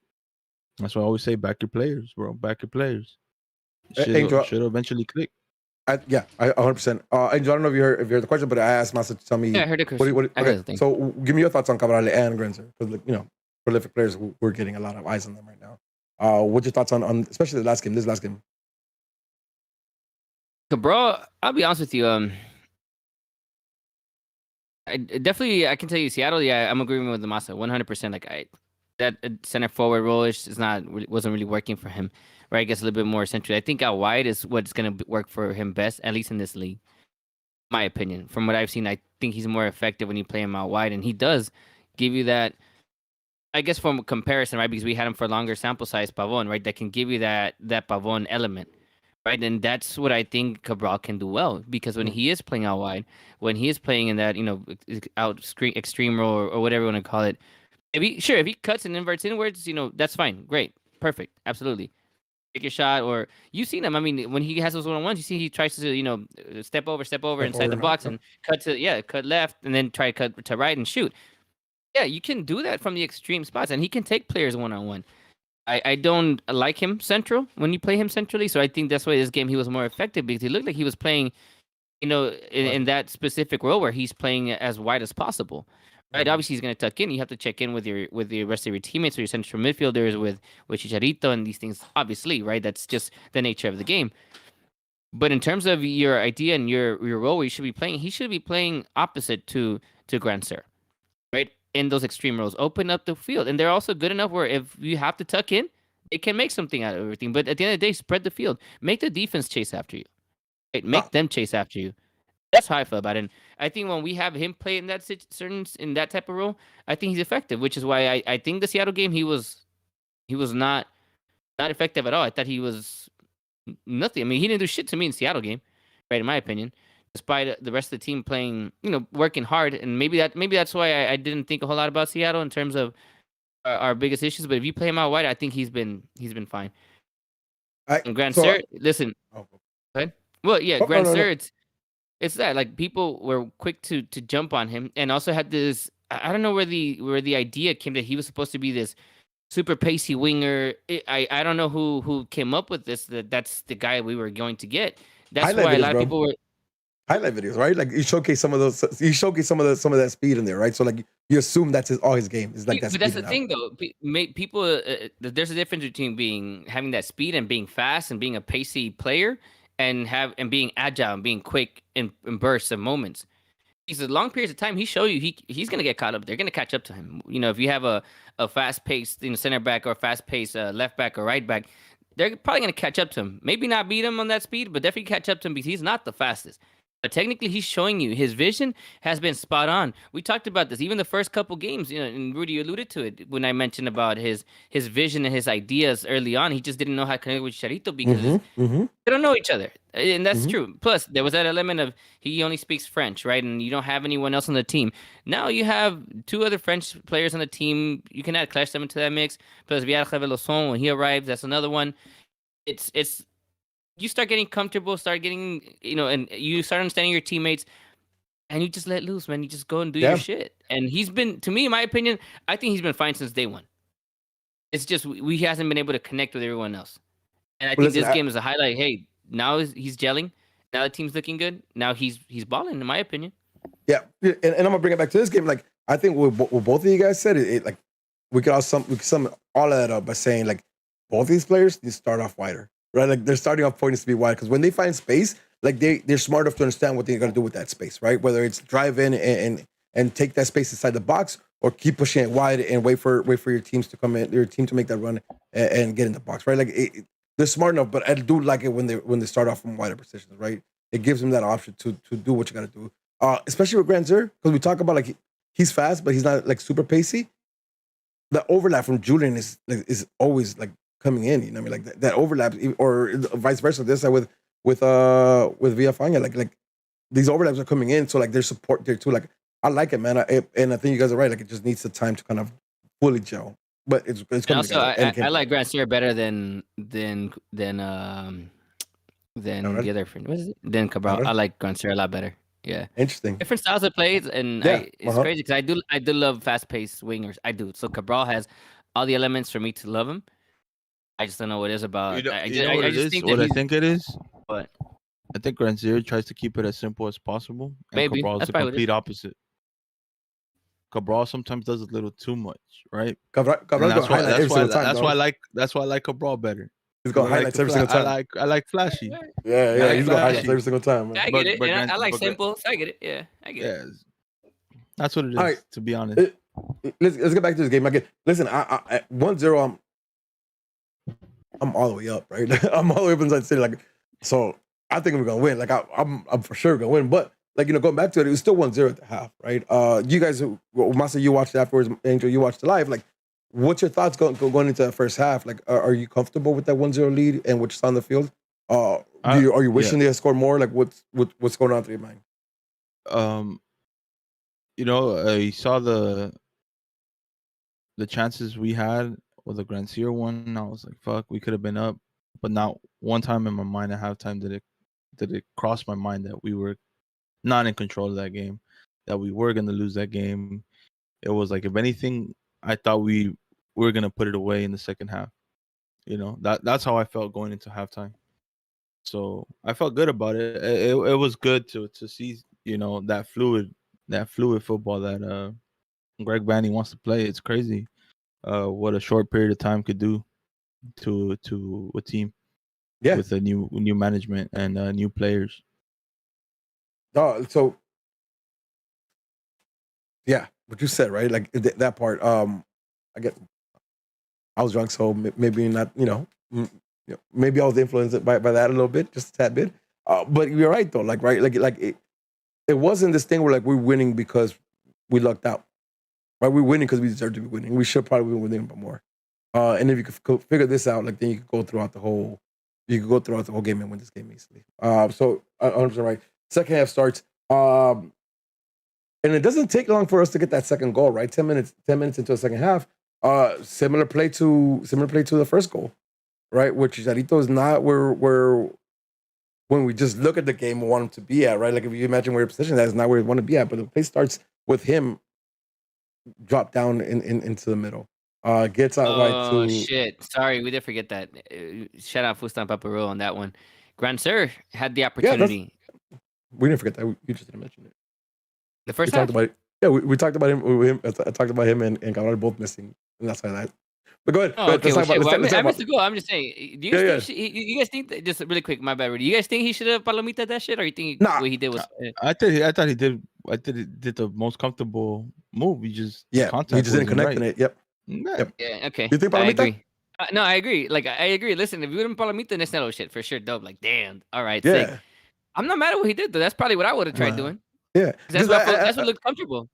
That's why I always say, back your players, bro. Back your players. Should eventually click. I 100%. Angel, I don't know if you heard the question, but I asked Massa to tell me. Yeah, I heard the question. Okay, so give me your thoughts on Cabral and Grenzer, because prolific players who we're getting a lot of eyes on them right now. What's your thoughts on especially this last game? Cabral, I'll be honest with you. I can tell you, Seattle. Yeah, I'm agreeing with the Massa 100%. Like that center forward role wasn't really working for him. Right, I guess a little bit more central. I think out wide is what's going to work for him best, at least in this league. My opinion, from what I've seen, I think he's more effective when you play him out wide, and he does give you that. I guess from comparison, right, because we had him for a longer sample size, Pavon, right, that can give you that Pavon element, right, and that's what I think Cabral can do well, because when he is playing out wide, when he is playing in that extreme role or whatever you want to call it, if he cuts and inverts inwards, that's fine, great, perfect, absolutely. Take a shot, or you've seen him. I mean, when he has those one-on-ones, you see he tries to, step over inside the box and cut left, and then try to cut to right and shoot. Yeah, you can do that from the extreme spots, and he can take players one-on-one. I don't like him central when you play him centrally, so I think that's why this game he was more effective, because he looked like he was playing, in that specific role where he's playing as wide as possible. Right, obviously he's going to tuck in. You have to check in with the rest of your teammates, or your central midfielders, with Chicharito and these things. Obviously, right, that's just the nature of the game. But in terms of your idea and your role, where you should be playing, he should be playing opposite to Grandsir, right? In those extreme roles, open up the field, and they're also good enough where if you have to tuck in, it can make something out of everything. But at the end of the day, spread the field, make the defense chase after you, right? Make them chase after you. That's how I feel about it. And I think when we have him play in that type of role, I think he's effective, which is why I think the Seattle game he was not effective at all. I thought he was nothing. I mean, he didn't do shit to me in the Seattle game, right? In my opinion, despite the rest of the team playing, working hard, and maybe that's why I didn't think a whole lot about Seattle in terms of our biggest issues. But if you play him out wide, I think he's been fine. And Grandsir, listen. Oh, go ahead. Well, yeah, Grandsir, it's that, like, people were quick to jump on him, and also had this. I don't know where the idea came that he was supposed to be this super pacey winger. I don't know who came up with this. That's the guy we were going to get. That's why a lot of people were highlight videos, right? Like, you showcase some of those. You showcase some of that speed in there, right? So, like, you assume that's all his game is like that. But that's the thing, though. People, there's a difference between having that speed and being fast and being a pacey player, and being agile and being quick in bursts of moments. Because long periods of time, he show you he's gonna get caught up. They're gonna catch up to him. If you have a fast paced center back, or fast paced left back or right back, they're probably gonna catch up to him. Maybe not beat him on that speed, but definitely catch up to him, because he's not the fastest. But technically, he's showing you his vision has been spot on. We talked about this even the first couple games, and Rudy alluded to it when I mentioned about his vision and his ideas early on. He just didn't know how to connect with Chicharito because they don't know each other, and that's true. Plus, there was that element of he only speaks French, right? And you don't have anyone else on the team. Now you have 2 other French players on the team. You can add Clash them into that mix. Plus, Villar-Reveloson, when he arrives, that's another one. It's you start getting comfortable, and you start understanding your teammates, and you just let loose, man. You just go and do your shit. And he's been, to me, in my opinion, I think he's been fine since day one. It's just he hasn't been able to connect with everyone else. And I Well, think listen, this game is a highlight. Hey, now he's gelling. Now the team's looking good. Now he's balling, in my opinion. Yeah, and I'm gonna bring it back to this game. Like, I think what both of you guys said, like we could sum all of that up by saying like both of these players need to start off wider, right? Like their starting off point is to be wide because when they find space, like they're smart enough to understand what they're gonna do with that space, right? Whether it's drive in and take that space inside the box or keep pushing it wide and wait for your teams to come in, your team to make that run and get in the box, right? Like they're smart enough, but I do like it when they start off from wider positions, right? It gives them that option to do what you got to do. Especially with Grand Zer, because we talk about like he's fast, but he's not like super pacey. The overlap from Julian is always like coming in. You know what I mean? Like that overlap, or vice versa. This with Villafana, like these overlaps are coming in. So like there's support there too. Like I like it, man. And I think you guys are right. Like it just needs the time to kind of fully gel. But it's coming also, together. I like Grand Sierra better than the other friend. What is it? Than Cabral. I like Grand Sierra a lot better. Yeah, interesting. Different styles of plays, and it's crazy because I do love fast-paced wingers. I do. So Cabral has all the elements for me to love him. I just don't know what it is about. I think it is. But I think Grand Zero tries to keep it as simple as possible. And maybe Cabral's the complete opposite. Cabral sometimes does a little too much, right? That's why I like Cabral better. He's got highlights every single time. I like flashy. Yeah, he's got highlights every single time. I get it. I like simple. I get it. Yeah, I get it. That's what it is. Right. To be honest, let's get back to this game. Listen, I 1-0. I'm all the way up, right? I'm all the way up inside the city. Like, so I think we're gonna win. Like, I'm for sure gonna win. But like, going back to it, it was still 1-0 at the half, right? You guys, Masa, you watched it afterwards. Angel, you watched it live. Like, what's your thoughts going into the first half? Like, are you comfortable with that 1-0 lead and what you saw on the field? Are you wishing they had scored more? Like, what's going on through your mind? I saw the chances we had with the Grand Sierra one. I was like, fuck, we could have been up. But not one time in my mind at halftime did it cross my mind that we were not in control of that game, that we were going to lose that game. It was like, if anything, I thought we were going to put it away in the second half. That's how I felt going into halftime. So I felt good about it. It was good to see, that fluid football that Greg Vanny wants to play. It's crazy what a short period of time could do to a team with a new management and new players. So yeah, what you said, right? Like that part. I guess I was drunk, so maybe not. Maybe I was influenced by that a little bit, just a tad bit. But you're right though. Like it wasn't this thing where like we're winning because we lucked out. Right, we're winning because we deserve to be winning. We should probably be winning, but more. And if you could figure this out, like then you could go throughout the whole game and win this game easily. So 100% right. Second half starts, and it doesn't take long for us to get that second goal. Right, 10 minutes into the second half. Similar play to the first goal, right? Which Chicharito is not where when we just look at the game we want him to be at, right? Like if you imagine where your position is not where we want to be at, but the play starts with him drop down into the middle. Gets out right to... Oh, shit. Sorry, we did forget that. Shout out Fustan Paparo on that one. Grand Sir had the opportunity. We didn't forget that. We just didn't mention it. The first we half? talked about it. Yeah, we talked about him. I talked about him and Cabral both missing. And that's why that. But go ahead. Oh, okay. I missed the goal. I'm just saying. Do you guys think that, just really quick, my bad, Rudy, you guys think he should have palomita that shit, or you think what he did was... I thought he did the most comfortable move. He just didn't connect in it. Yep. Yeah, okay. You think palomita? I agree. No, I agree. Like, I agree. Listen, if you wouldn't palomita, then it's not shit for sure. Dope. Like, damn. All right. Yeah. Sick. I'm not mad at what he did, though. That's probably what I would have tried doing. Yeah. That's what looked comfortable.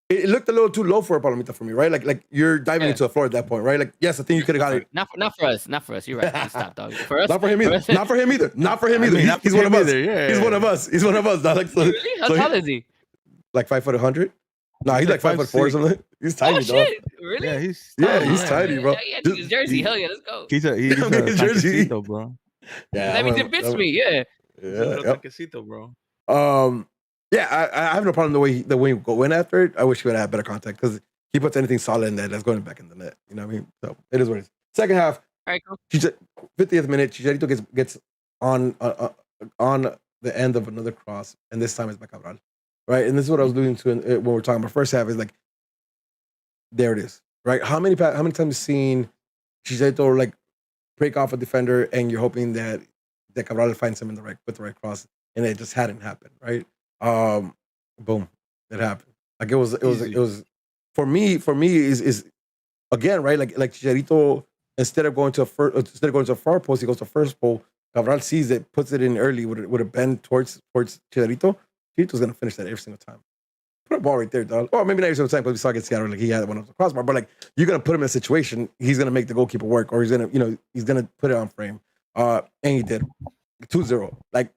It looked a little too low for a palomita for me, right? Like you're diving into the floor at that point, right? Like, yes, I think you could have got it. Not for us. Not for us. You're right. Stop, dog. For us. Not for him either. Not for him either. Not for him either. He's one of us. He's one of us. He's one of us. Really? How tall is he? Like 5'100". Nah, he's like 5'4" or something. He's tiny, dog. Shit. Really? Yeah, he's tiny, bro. Yeah, his jersey. Hell yeah, let's go. He's a jersey, bro. Yeah, that means it fits me. Yeah. Yeah, bro. Yeah, I have no problem the way you go in after it. I wish he would have had better contact because he puts anything solid in there that's going back in the net. You know what I mean? So it is what it is. Second half, All right, cool. 50th minute, Chicharito gets on the end of another cross, and this time it's by Cabral, right? And this is what I was alluding to when we're talking about first half. Is like, there it is, right? How many times have you seen Chicharito like break off a defender, and you're hoping that Cabral finds him with the right cross, and it just hadn't happened, right? Boom, it happened. Like it was for me is again, right? Like Chicharito, instead of going to a far post, he goes to first pole. Cabral sees it, puts it in early with a bend towards Chicharito. Chicharito's gonna finish that every single time. Put a ball right there, dog. Or maybe not every single time, because we saw against Seattle, like he had one off the crossbar. But like, you're gonna put him in a situation, he's gonna make the goalkeeper work, or he's gonna put it on frame. And he did. 2-0. Like,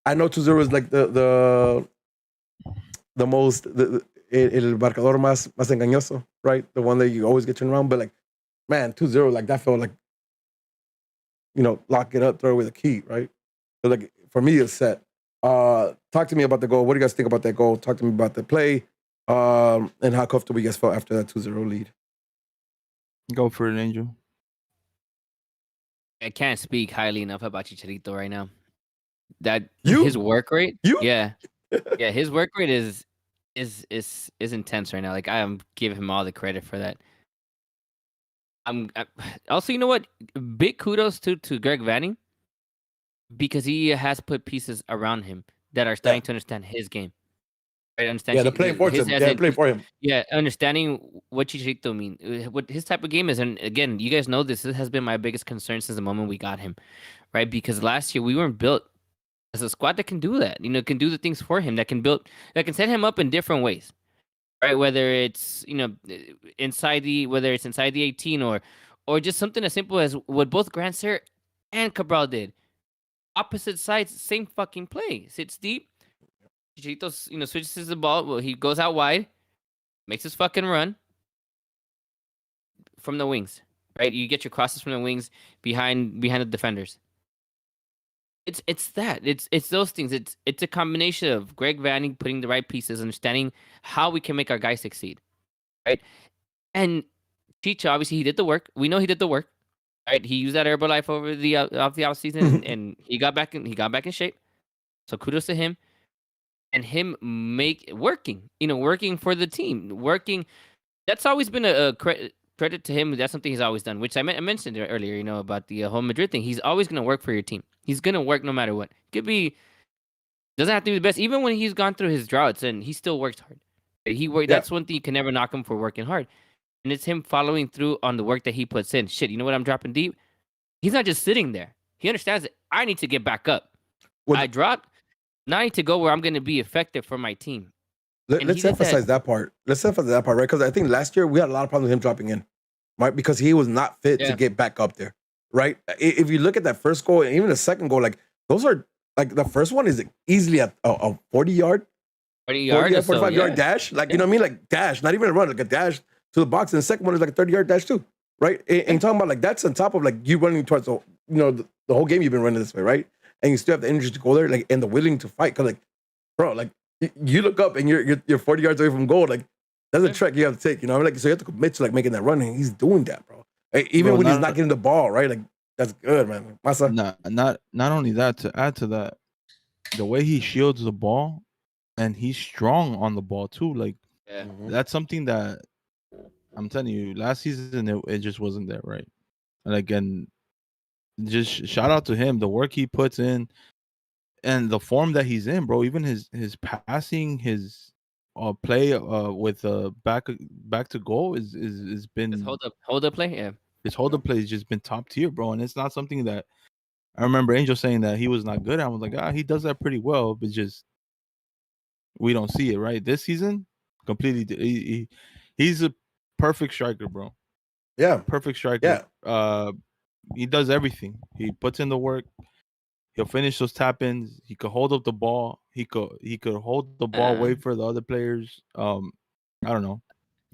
I know 2-0 is like the most el marcador más engañoso, right? The one that you always get turned around. But like, man, 2-0, like that felt like, lock it up, throw away the key, right? So like, for me, it's set. Talk to me about the goal. What do you guys think about that goal? Talk to me about the play, and how comfortable you guys felt after that 2-0 lead. Go for it, Angel. I can't speak highly enough about Chicharito right now. You? His work rate, You? yeah, his work rate is intense right now. Like, I am giving him all the credit for that. Also, you know what? Big kudos to Greg Vanning, because he has put pieces around him that are starting to understand his game. Right? They're playing for him. They're playing for him. Yeah, understanding what Chicharito means, what his type of game is. And again, you guys know this has been my biggest concern since the moment we got him, right? Because last year we weren't built as a squad that can do that. Can do the things for him, that can set him up in different ways, right? Whether it's inside the 18, or just something as simple as what both Grandsir and Cabral did. Opposite sides, same fucking play. Sits deep. Chicharito, switches the ball. Well, he goes out wide, makes his fucking run from the wings. Right, you get your crosses from the wings behind the defenders. It's those things. It's a combination of Greg Vanning putting the right pieces, understanding how we can make our guys succeed, right? And Chicha, obviously, he did the work. We know he did the work, right? He used that Herbalife over the off season, and he got back in shape. So kudos to him, and him working for the team, working. That's always been a credit to him. That's something he's always done, which I mentioned earlier. About the whole Madrid thing. He's always going to work for your team. He's going to work no matter what. Doesn't have to be the best. Even when he's gone through his droughts, and he still works hard. That's one thing you can never knock him for, working hard. And it's him following through on the work that he puts in. Shit, you know what? I'm dropping deep. He's not just sitting there. He understands that I need to get back up. I dropped. Now I need to go where I'm going to be effective for my team. Let's emphasize that part. Right? Because I think last year we had a lot of problems with him dropping in, right? Because he was not fit to get back up there, right? If you look at that first goal and even the second goal, like those are like the first one is easily a 40-yard, 45-yard dash. Like, you know what I mean? Like dash, not even a run, like a dash to the box. And the second one is like a 30-yard dash too, right? And talking about like that's on top of like you running towards the whole game you've been running this way, right? And you still have the energy to go there, like, and the willing to fight. Cause like, bro, like you look up and you're 40 yards away from goal. Like that's a trek you have to take, Like, so you have to commit to like making that run, and he's doing that, bro. Even when he's not getting the ball, right? Like that's good, man. Masa. Not only that, to add to that, the way he shields the ball, and he's strong on the ball too. Like that's something that I'm telling you, last season it just wasn't there, right? And again, just shout out to him, the work he puts in, and the form that he's in, bro. Even his passing, his play with back to goal is been his hold up play. Yeah, his hold up play has just been top tier, bro. And it's not something that I remember Angel saying that he was not good at. I was like, he does that pretty well, but just we don't see it, right? This season, completely, he's a perfect striker, bro. Yeah, perfect striker. Yeah. He does everything. He puts in the work. He'll finish those tap-ins. He could hold up the ball. He could hold the ball, wait for the other players. I don't know.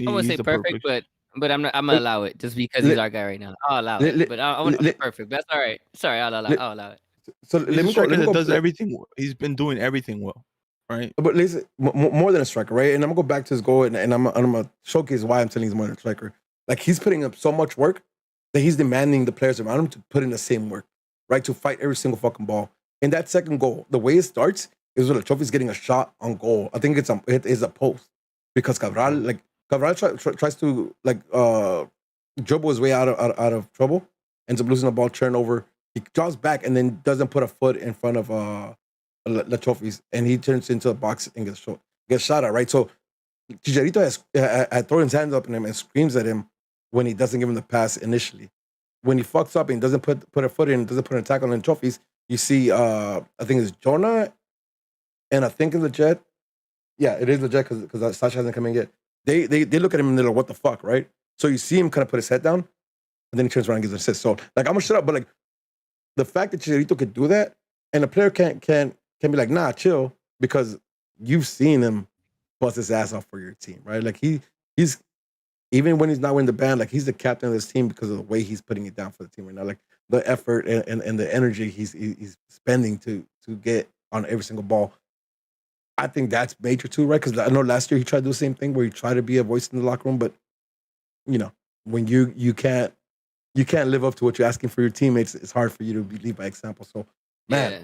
I won't say perfect, but I'm gonna allow it just because he's our guy right now. I'll allow it, but I won't say perfect. That's all right. Sorry, I'll allow it. So let me go. That does everything. He's been doing everything well. right? But listen, more than a striker, right? And I'm gonna go back to his goal, and I'm gonna showcase why I'm telling he's more than a striker. Like he's putting up so much work that he's demanding the players around him to put in the same work, right? To fight every single fucking ball. In that second goal, the way it starts is when the trophy's getting a shot on goal. I think it is a post because Cabral tries to dribble his way out of trouble, ends up losing the ball, turnover. He draws back and then doesn't put a foot in front of the trophies, and he turns into a box and gets shot at, right? So Chicharito has thrown his hands up at him and screams at him when he doesn't give him the pass initially. When he fucks up and doesn't put a foot in, doesn't put an attack on the trophies, you see, I think it's Jonah, and I think it's the Jet. Yeah, it is the Jet because Sasha hasn't come in yet. They look at him and they're like, what the fuck, right? So you see him kind of put his head down, and then he turns around and gives an assist. So like, I'm gonna shut up, but like the fact that Chicharito could do that, and the player can be like, nah, chill, because you've seen him bust his ass off for your team, right? Like he's even when he's not winning the band, like he's the captain of this team because of the way he's putting it down for the team right now. Like the effort and the energy he's spending to get on every single ball. I think that's major too, right? Because I know last year he tried to do the same thing where he tried to be a voice in the locker room, but you know, when you can't live up to what you're asking for your teammates, it's hard for you to lead by example. So, man, Yeah.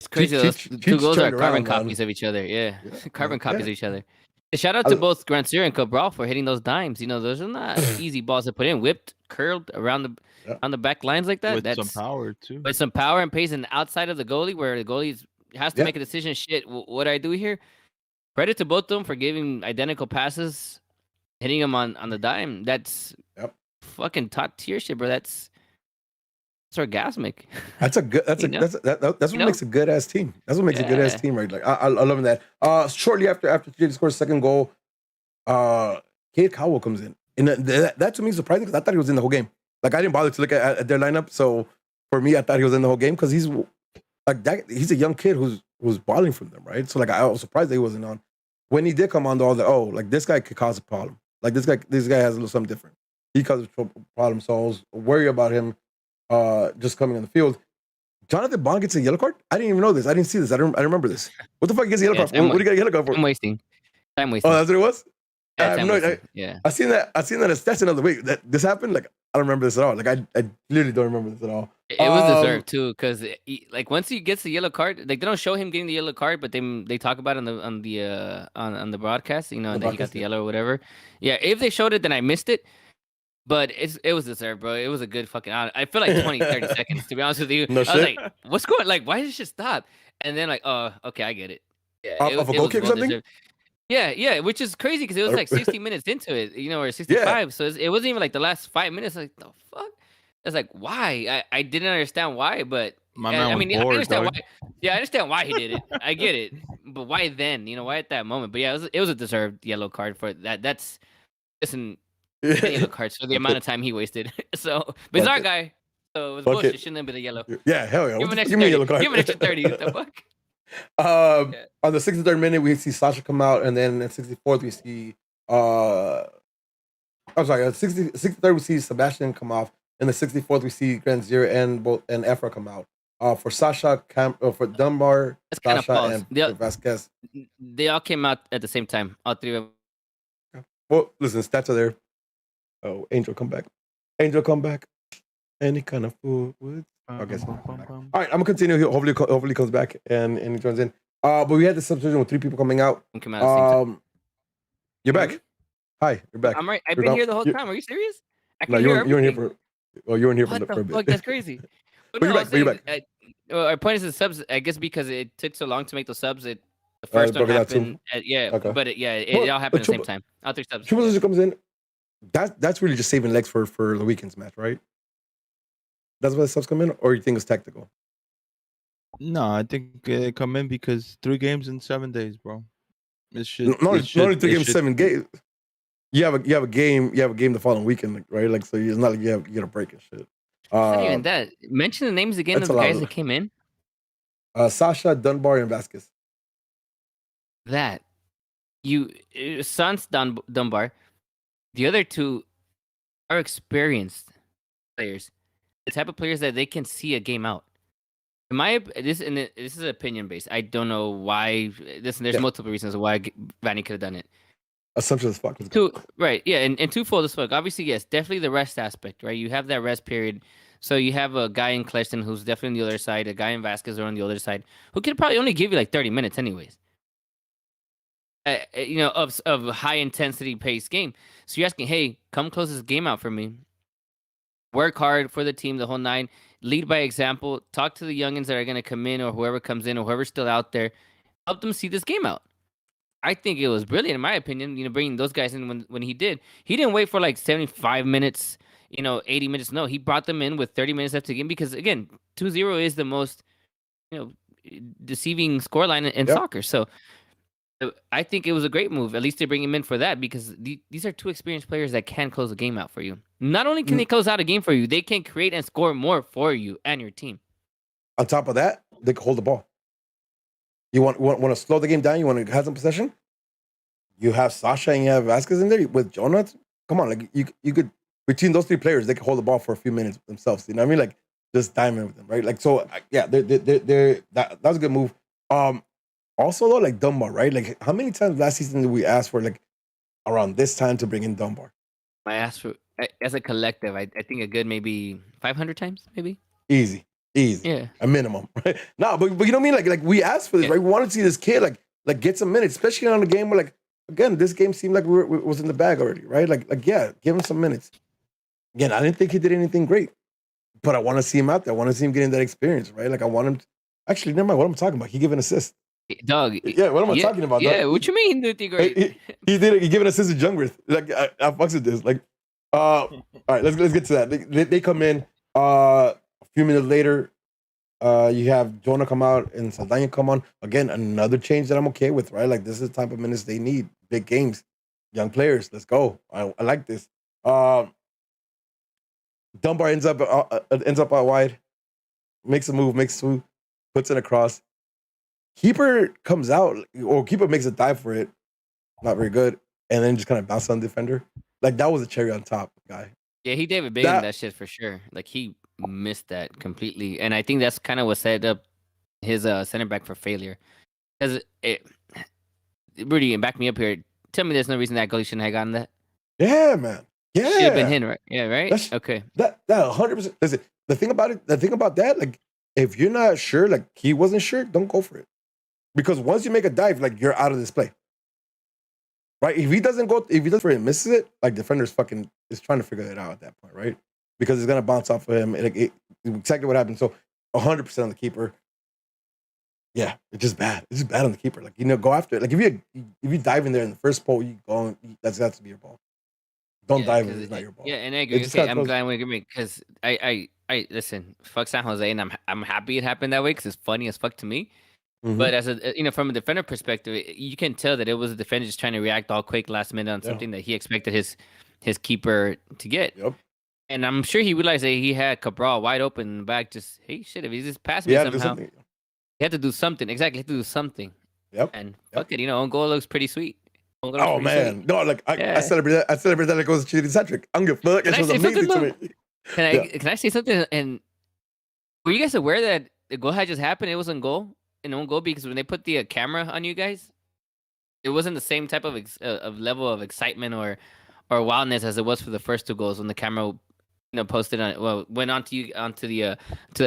It's crazy. Those two goals are carbon copies of each other. Yeah, carbon copies of each other. And shout out to both Grandsir and Cabral for hitting those dimes. You know, those are not easy balls to put in. Whipped, curled around the back lines like that. With some power too. With some power and pace, and outside of the goalie, where the goalie has to make a decision. Shit, what do I do here? Credit to both of them for giving identical passes, hitting them on the dime. That's fucking top tier shit, bro. That's orgasmic. That's what makes a good ass team. That's what makes a good ass team, right? Like I love that. Shortly after Jay scores second goal, Cade Cowell comes in, and that to me is surprising because I thought he was in the whole game. Like I didn't bother to look at their lineup, so for me, I thought he was in the whole game because he's like that. He's a young kid who's balling from them, right? So like I was surprised that he wasn't on. When he did come on, though, I was like, like this guy could cause a problem. Like this guy has a little something different. He causes a problem, so I was worried about him. Just coming on the field. Jonathan Bond gets a yellow card? I didn't even know this. I didn't see this. I remember this. What the fuck gets a yellow card? What do you got a yellow card for? Time wasting. Oh, that's what it was? Yeah. I seen that as stats another week. That this happened. Like I don't remember this at all. Like I literally don't remember this at all. It was deserved too, because like once he gets the yellow card, like they don't show him getting the yellow card, but they talk about it on the broadcast, you know, that he got the yellow or whatever. Yeah, if they showed it, then I missed it. But it was deserved, bro. It was a good fucking. I feel like 20, 30 seconds, to be honest with you. No I shit. was like, what's going? Like, why did this shit stop? And then like, oh, okay, I get it. Yeah, of a goal kick or something? Yeah, which is crazy because it was like 60 minutes into it, you know, or 65. Yeah. So it wasn't even like the last 5 minutes. Like, the fuck? It's like, why? I didn't understand why, but I understand why. Yeah, I understand why he did it. I get it, but why then? You know, why at that moment? But yeah, it was a deserved yellow card for that. That's listen. Yellow cards for the amount of time he wasted. So bizarre guy. So it was bullshit. Shouldn't have been a yellow. Yeah, hell yeah. Give him an extra 30. Yellow card. Give him an extra 30. What the fuck? On the 63rd minute, we see Sasha come out, and then in 64th we see I'm sorry, 63rd we see Sebastian come off. In the 64th we see Grandsir and Efra come out. For Sasha, for Dunbar, Sasha, and Vasquez. They all came out at the same time. All three of them. Well, listen, stats are there. Oh, Angel come back. Any kind of food. Okay, so all right, I'm gonna continue here. Hopefully comes back and he joins in. But we had the substitution with 3 people coming out. You're back. Hi, you're back. I'm right. I've been here the whole time. Are you serious? No, you weren't here for. Well, you weren't here for a bit. Fuck, that's crazy. But you're back. Our point is the subs. I guess because it took so long to make the subs, the first one happened. But it all happened at the same time. All 3 subs. Triple Zero comes in. That's really just saving legs for the weekend's match, right? That's why the subs come in, or you think it's tactical? No, I think they come in because 3 games in 7 days, bro. Not only 3 games, 7 games. You have a game the following weekend, right? like so it's not like you get a break and shit. Not even that. Mention the names again of the guys that came in. Sasha, Dunbar, and Vasquez. That Sans Dunbar. The other 2 are experienced players, the type of players that they can see a game out. This is opinion based. I don't know why. There's Yeah. multiple reasons why Vanny could have done it. Assumption as fuck. Let's go. Right, yeah, and twofold as fuck. Obviously, yes, definitely the rest aspect, right? You have that rest period, so you have a guy in Cleston who's definitely on the other side, a guy in Vasquez are on the other side, who could probably only give you like 30 minutes, anyways. Of high intensity paced game. So you're asking, hey, come close this game out for me. Work hard for the team, the whole nine. Lead by example. Talk to the youngins that are gonna come in, or whoever comes in, or whoever's still out there. Help them see this game out. I think it was brilliant, in my opinion. Bringing those guys in when he didn't wait for like 75 minutes, 80 minutes. No, he brought them in with 30 minutes left to game because again, 2-0 is the most, you know, deceiving scoreline in soccer. So I think it was a great move. At least to bring him in for that because these are two experienced players that can close a game out for you. Not only can they close out a game for you, they can create and score more for you and your team. On top of that, they can hold the ball. You want to slow the game down? You want to have some possession? You have Sasha and you have Vasquez in there with Jonah. Come on, like you could between those three players, they could hold the ball for a few minutes themselves. You know what I mean? Like just diamond with them, right? Like so, yeah, that was a good move. Also though, like Dunbar, right? Like how many times last season did we ask for like around this time to bring in Dunbar? I asked for as a collective. I think a good maybe 500 times, maybe. Easy, yeah, a minimum, right? No, but you know what I mean? Like we asked for this, right? We wanted to see this kid like get some minutes, especially on a game where like again this game seemed like we was in the bag already, right? Like yeah, give him some minutes. Again, I didn't think he did anything great, but I want to see him out there. I want to see him getting that experience, right? Like I want him. Actually, never mind. What I'm talking about? He gave an assist. Dog. Yeah, what am I talking about? Yeah, dog? what you mean? Great. He did it. He gave an assist to Jungwirth. Like I fucks with this. Like, all right, let's get to that. They come in. A few minutes later, you have Jonah come out and Saldana come on. Again, another change that I'm okay with, right? Like this is the type of minutes they need. Big games, young players. Let's go. I like this. Dunbar ends up out wide, makes a move, puts it across. Keeper comes out, or keeper makes a dive for it, not very good, and then just kind of bounces on the defender. Like that was a cherry on top, guy. Yeah, he David Beckham that shit for sure. Like he missed that completely, and I think that's kind of what set up his center back for failure. Because Rudy, back me up here. Tell me, there's no reason that goalie shouldn't have gotten that. Yeah, man. Yeah, should have been him, right? Yeah, right. Okay. That 100%. Listen, the thing about that, like, if you're not sure, like he wasn't sure, don't go for it. Because once you make a dive, like you're out of this play. Right? If he doesn't for it and misses it, like defender's is trying to figure it out at that point, right? Because it's gonna bounce off of him. Like exactly what happened. So 100% on the keeper. Yeah, it's just bad. It's just bad on the keeper. Like, go after it. Like if you dive in there in the first pole, you go. That's got to be your ball. Don't dive in. It's not your ball. Yeah, and I agree. Okay, I'm glad we agree because I listen. Fuck San Jose, and I'm happy it happened that way because it's funny as fuck to me. Mm-hmm. But as a from a defender perspective, you can tell that it was a defender just trying to react all quick last minute on something that he expected his keeper to get. Yep. And I'm sure he realized that he had Cabral wide open in the back. Just hey shit, if he just passed me somehow, he had to do something. Exactly, he had to do something. Yep. And fuck it, own goal looks pretty sweet. Oh man, sweet. No, like I celebrate that. I celebrate that like it was a cheating hat-trick. I'm gonna fuck. It was amazing to me. Can I say something? And were you guys aware that the goal had just happened? It was an own goal because when they put the camera on you guys, it wasn't the same type of level of excitement or wildness as it was for the first two goals when the camera posted on went onto the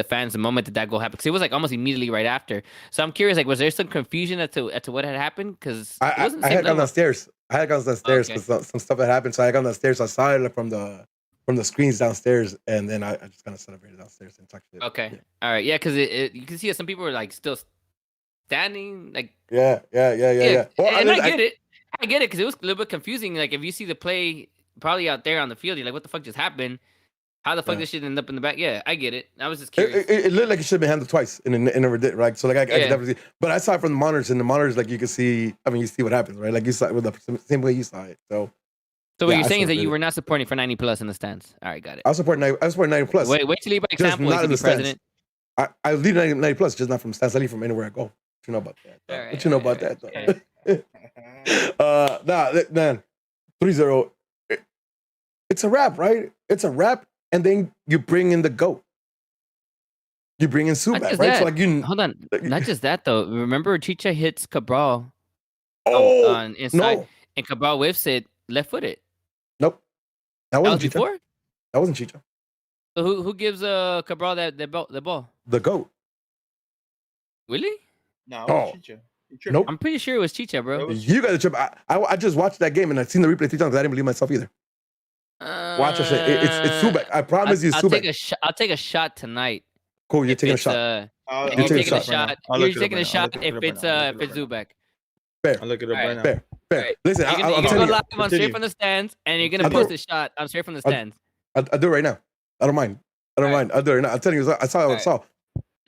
fans the moment that goal happened because it was like almost immediately right after. So I'm curious, like, was there some confusion as to what had happened? Because I had gone downstairs. I had gone downstairs because some stuff had happened. So I had gone downstairs. I saw it from the screens downstairs, and then I just kind of celebrated downstairs and talked shit. Okay, yeah. All right, yeah, because you can see that some people were like still standing, like yeah. Well, and I get it because it was a little bit confusing. Like if you see the play probably out there on the field, you're like, what the fuck just happened? How the fuck this shit end up in the back? Yeah, I get it. I was just curious. It looked like it should have been handled twice, and it never did, right? So like I could definitely see, but I saw it from the monitors, and the monitors like you can see. I mean, you see what happens, right? Like you saw it with the same way you saw it. So what you're saying is that you were not supporting for 90 plus in the stands. All right, got it. I was supporting 90 plus. Wait till you lead by example. Not in the president. I lead 90 plus, just not from the stands. I lead from anywhere I go. What you know about that? Right, what you know about that? Nah, man, 3-0. It's a wrap, right? It's a wrap, and then you bring in the GOAT. You bring in Subak, just right? that. So like you. Hold on. Not just that though. Remember Chicha hits Cabral Oh on inside, no, and Cabral whiffs it left footed. nope. That That was wasn't Chicha. before. That wasn't Chicha. So who gives Cabral the ball? The goat. Really? No, Oh. Nope. I'm pretty sure it was Chicha, bro. You got to trip. I just watched that game and I've seen the replay 3 times. I didn't believe myself either. Watch that shit. It's Subak. I promise you, Subak. I'll take a shot tonight. Cool. You're if taking a it's, shot. You're taking a right shot. now. I'll You're look it up taking right a now. shot I'll if look it it's up right now. Zubak. Fair. I'll look it up right now. Fair. Alright. Listen, You're I'm gonna telling go you. live on straight Continue. from the stands, and you're gonna I'll do post it. a shot. I'm straight from the stands. I'll do it right now. I don't mind. I'll do it right now. I'm telling you, I saw what I saw.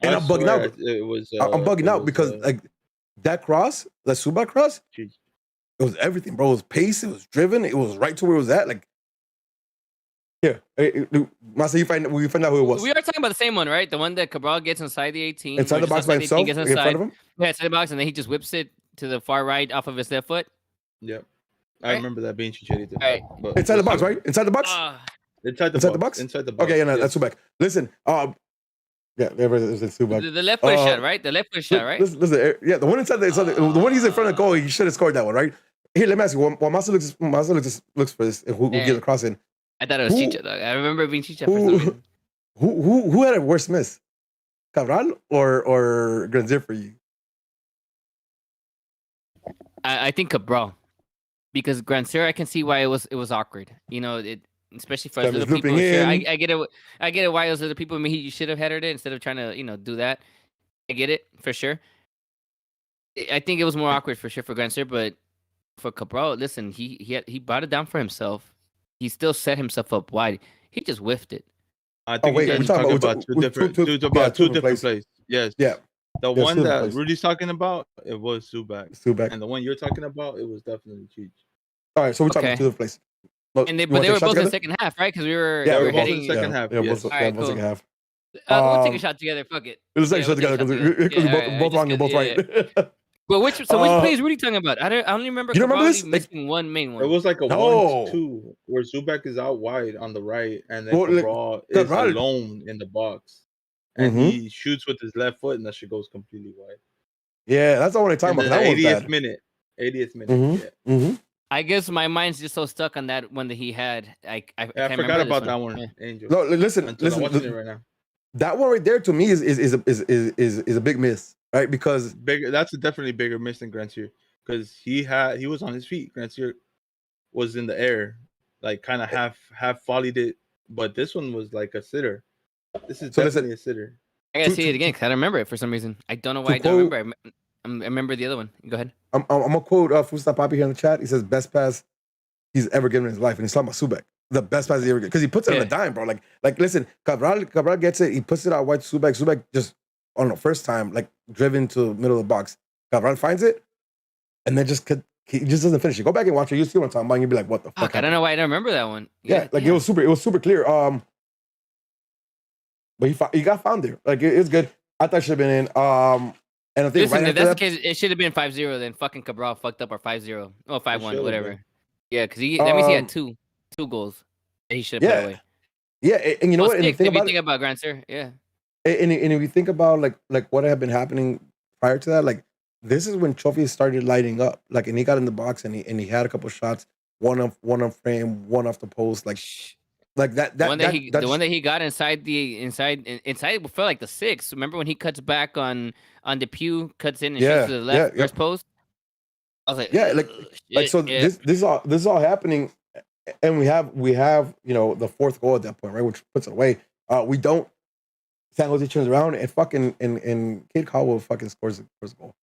And I'm bugging out. It was. I'm bugging out because like that cross, that Subak cross, Jeez. it was everything, bro. It was pace. It was driven. It was right to where it was at. Like, here, Masa, we find out who it was. We are talking about the same one, right? The one that Cabral gets inside the 18. Inside or the just box by outside the 18, himself, gets in front inside. of him. Yeah, inside the box, and then he just whips it to the far right off of his left foot. Yep. I Right. remember that being Chicharito. Right. But Inside the box, right? Inside the box. Inside the Inside the box. box? Inside the box. Okay, yeah, no, yes. that's Subak. Listen, yeah, there is Subak. The left foot shot, right? The left foot shot, right? Listen, yeah, the one inside the one he's in front of the goal, he should have scored that one, right? Here, let me ask you. While Masa looks for this, who gives the cross in? I thought it was Who- Chicha, though. I remember it being Chicha for some reason. Who had a worse miss? Cabral or Grandier for you? I think Cabral, because Grancer, I can see why it was awkward. You know, especially for That us was little people. looping Sure, in. I get it. I get it. Why those other people? I mean, you should have headed it instead of trying to do that. I get it for sure. I think it was more awkward for sure for Grancer, but for Cabral, listen, he brought it down for himself. He still set himself up wide. He just whiffed it. I think wait, you we're guys talking are about- two we're different two different plays. plays. Yes. Yeah. The Yeah, one two different that plays. Rudy's talking about, it was Subak. Subak. And the one you're talking about, it was definitely Cheech. All right, so we're talking Okay. about two different places. Look, But you they wanna take were a shot both in the together? second half, right? Because we were Yeah, They we were were both in heading. the second half. Yeah, Yes. both Alright, both second cool. half. We'll take a Um, shot together. Fuck it. Let's take a Yeah, shot we'll take a together shot because together. we're Yeah, both alright, wrong. You're both right. But which Uh, plays Rudy talking about? I don't remember. You don't remember Cabral this? missing one main one. It was like a No. 1-2 where Subak is out wide on the right, and then Well, like, Cabral is Cabral- alone in the box, and Mhm. he shoots with his left foot, and that shit goes completely wide. Yeah, that's the one I'm talking And about. then That was 80th bad. minute, 80th minute. Mhm. Yeah. Mm-hmm. I guess my mind's just so stuck on that one that he had. I I can't forgot remember about this that one, Yeah. Angel. No, listen. Until I'm watching it right now. That one right there to me is a big miss, right? Because Bigger. That's a definitely bigger miss than Grantier because he was on his feet. Grantier was in the air, like kind of half volleyed it, but this one was like a sitter. This is So definitely a sitter. I gotta To- see to- it again because I don't remember it for some reason. I don't know why to I don't quote- remember. I remember the other one. Go ahead. I'm gonna quote Fusta Papi here in the chat. He says best pass he's ever given in his life, and he's talking about Subak. The best pass he ever because he puts it on Yeah. a dime, bro. Like listen, Cabral gets it. He puts it out wide to Subak. Subak just on the first time like driven to the middle of the box. Cabral finds it, and then he just doesn't finish it. Go back and watch it. You see what I'm talking about. And you'll be like, what the fuck? Fuck, I don't happened? know why I don't remember that one. Yeah, like damn. it was super clear. But he got found there. Like it's good. I thought it should have been in. And I think Listen, right if after that's that, the case, it should have been 5-0. Then fucking Cabral fucked up our 5-0. Oh, 5-1, should've whatever. been. Yeah, because that means he had Um, two goals that he should have put away. yeah, and you know Well, what? And the six, thing if you about think it, about Grand Sir, yeah. and if you think about like what had been happening prior to that, like this is when Trophy started lighting up. Like, and he got in the box and he had a couple shots, one on frame, one off the post, like that. The one that he got inside felt like the 6. Remember when he cuts back on the pew, cuts in and Yeah, shoots to the left yeah. first post? I was like, Yeah, like shit, so yeah. this is all happening, and we have the fourth goal at that point, right, which puts it away. We don't. San Jose turns around and fucking and Kate Caldwell fucking scores the first goal.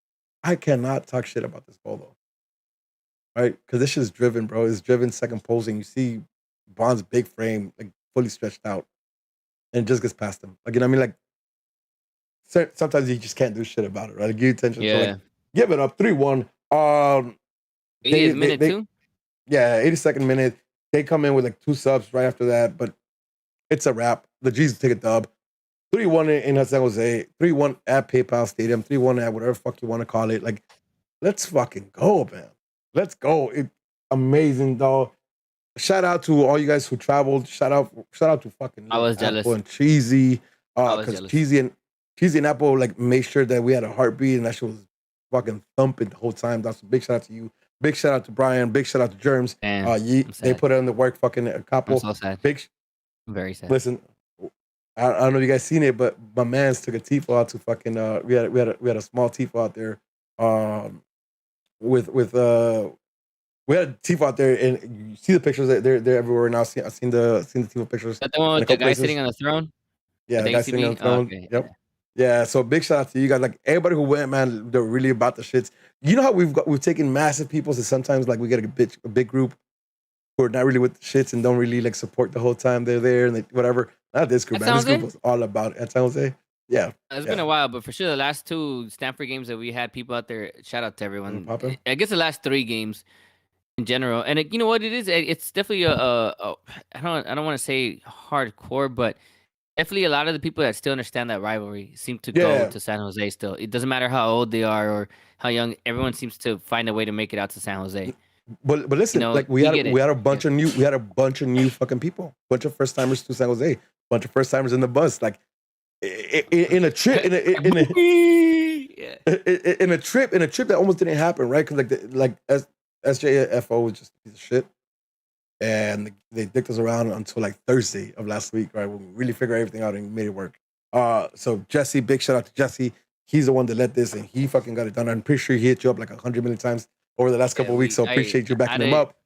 I cannot talk shit about this goal though, right? Because this shit is driven, bro. It's driven second posing. You see Bond's big frame like fully stretched out, and it just gets past him. Like, you know what I mean? Like sometimes you just can't do shit about it, right? Like, give attention. Yeah. So, like, give it up 3-1. 80th minute too. Yeah, 82nd minute. They come in with like 2 subs right after that, but it's a wrap. The G's take a dub. 3-1 in San Jose, 3-1 at PayPal Stadium, 3-1 at whatever fuck you want to call it. Like, let's fucking go, man. Let's go. Amazing, though. Shout out to all you guys who traveled. Shout out to fucking I was Apple jealous. and Cheesy. I was Because jealous. Cheesy Cheesy and Apple like made sure that we had a heartbeat, and that shit was fucking thumping the whole time. That's a big shout out to you. Big shout out to Brian. Big shout out to Germs. They put it in the work. Fucking a couple. I'm so sad. Very sad. Listen, I don't know if you guys seen it, but my man's took a tifo out to fucking. We had a small tifo out there. We had a tifo out there, and you see the pictures. They're everywhere now. I've seen the tifo pictures. Is that the one with the guy sitting on the throne? Yeah, the guy sitting on the throne. Okay. Yep. Yeah, so big shout out to you guys. Like everybody who went, man, they're really about the shits. You know how we've taken massive people, so sometimes like we get a big group who are not really with the shits and don't really like support the whole time they're there and like, whatever. Not this group, man. This group was all about it. At San Jose. Yeah. It's been a while, but for sure the last 2 Stanford games that we had people out there, shout out to everyone. I guess the last 3 games in general. And you know what it is? It's definitely I don't want to say hardcore, but definitely a lot of the people that still understand that rivalry seem to go to San Jose still. It doesn't matter how old they are or how young. Everyone seems to find a way to make it out to San Jose. But listen, like we had a bunch of new fucking people, bunch of first timers to San Jose, bunch of first timers in the bus, like in a trip in a trip that almost didn't happen, right? Because like SJFO was just a piece of shit, and they dicked us around until like Thursday of last week, right? When we really figured everything out and made it work. So Jesse, big shout out to Jesse. He's the one that led this, and he fucking got it done. I'm pretty sure he hit you up like 100 million times over the last couple of weeks, so appreciate you backing him up.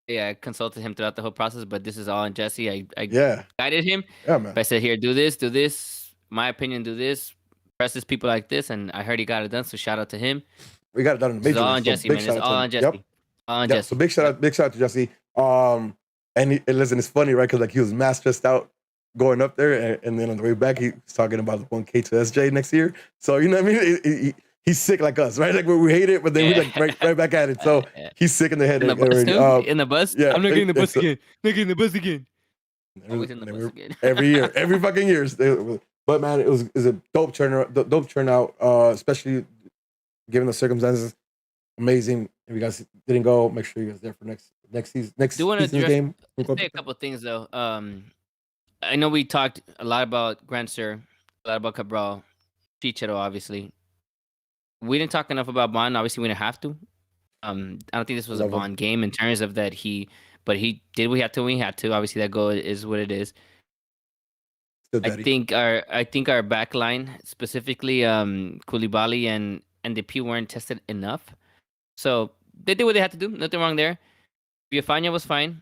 Yeah, I consulted him throughout the whole process, but this is all on Jesse. I guided him. Yeah, man. I said, here, do this. My opinion, do this. Press this people like this, and I heard he got it done, so shout out to him. We got it done in the major. It's all on Jesse, man. It's all on Jesse. Yep. All on Jesse. So big shout out to Jesse. And listen, it's funny, right? Because like he was mass stressed out going up there, and then on the way back, he was talking about the 1K to SJ next year. So you know what I mean? He's sick like us, right? Like we hate it, but then we like right back at it. So he's sick in the head. In the bus? In the bus? Yeah, I'm not getting the bus again. Not getting the bus again. Always in the bus again. Every year, every fucking year. But man, it was a dope turnout, especially given the circumstances. Amazing. If you guys didn't go, make sure you guys there for next season's game. Say a couple of things though. I know we talked a lot about Grand Sur, a lot about Cabral, Chichero, obviously. We didn't talk enough about Bond. Obviously, we didn't have to. I don't think this was a Bond game in terms of that but he did. We had to. We had to. Obviously, that goal is what it is. I think our back line, specifically Koulibaly and DP, weren't tested enough. So they did what they had to do. Nothing wrong there. Villafana was fine.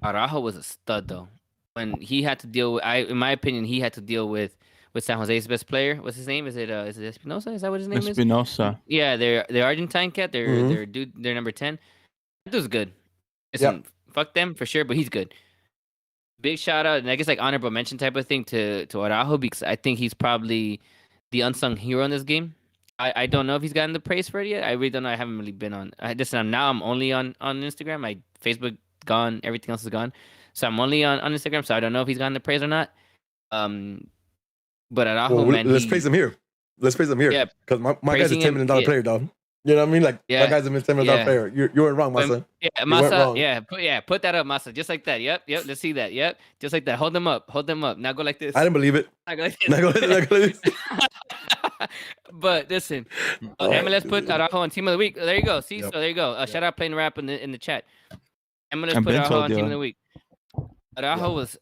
Araujo was a stud though. When he had to deal with, in my opinion, he had to deal with San Jose's best player. What's his name? Is it Espinosa? Is that what his name is? Espinosa. Yeah, they're Argentine cat. They're number 10. That dude's good. Listen, fuck them for sure, but he's good. Big shout out, and I guess like honorable mention type of thing to Araujo, because I think he's probably the unsung hero in this game. I don't know if he's gotten the praise for it yet. I really don't know. I haven't really been on. Now I'm only on Instagram. My Facebook gone. Everything else is gone. So I'm only on Instagram. So I don't know if he's gotten the praise or not. But Araujo, man, let's praise him here. Yeah, because my guy's a $10 million player, dog. You know what I mean? Like my guy's a $10 million player. You weren't wrong, Masa. Yeah, Masa. Put that up, Masa. Just like that. Yep. Let's see that. Yep. Just like that. Hold them up. Now go like this. I didn't believe it. Now go like this. Now go like this. But listen, MLS put Araujo on Team of the Week. There you go. See, so there you go. Shout out Playing Rap in the chat. MLS put Araujo on Team of the Week. Araujo was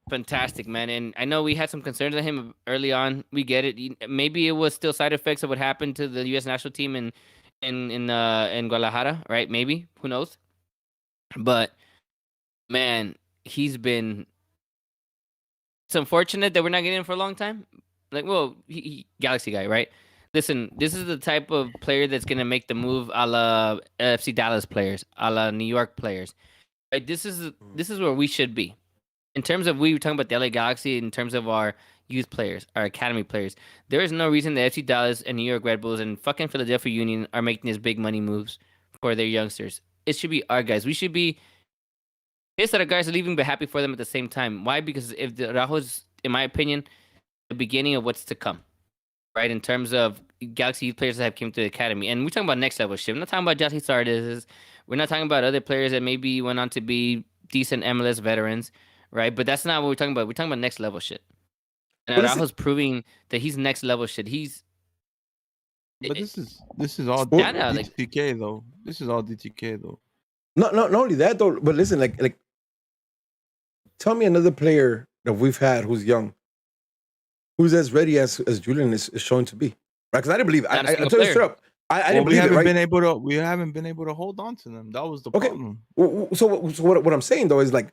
fantastic, man, and I know we had some concerns on him early on. We get it. Maybe it was still side effects of what happened to the U.S. national team in Guadalajara, right? Maybe, who knows? But man, he's been. It's unfortunate that we're not getting him for a long time. Like, well, he Galaxy guy, right? Listen, this is the type of player that's gonna make the move, a la FC Dallas players, a la New York players. Right? This is where we should be. In terms of, we were talking about the LA Galaxy, in terms of our youth players, our academy players, there is no reason that FC Dallas and New York Red Bulls and fucking Philadelphia Union are making these big money moves for their youngsters. It should be our guys. We should be pissed that our guys are leaving, but happy for them at the same time. Why? Because if the Rajo's, in my opinion, the beginning of what's to come, right? In terms of Galaxy youth players that have came to the academy. And we're talking about next level shit. We're not talking about Jesse Sardes. We're not talking about other players that maybe went on to be decent MLS veterans, right? But that's not what we're talking about. We're talking about next level shit. And Araujo's proving that he's next level shit. But this is all DTK though. This is all DTK though. Not only that though, but listen, like, tell me another player that we've had who's young, who's as ready as Julian is showing to be, right? Because I didn't believe. I tell you straight up, I didn't believe it. Right? We haven't been able to hold on to them. That was the okay. problem. So what I'm saying though is like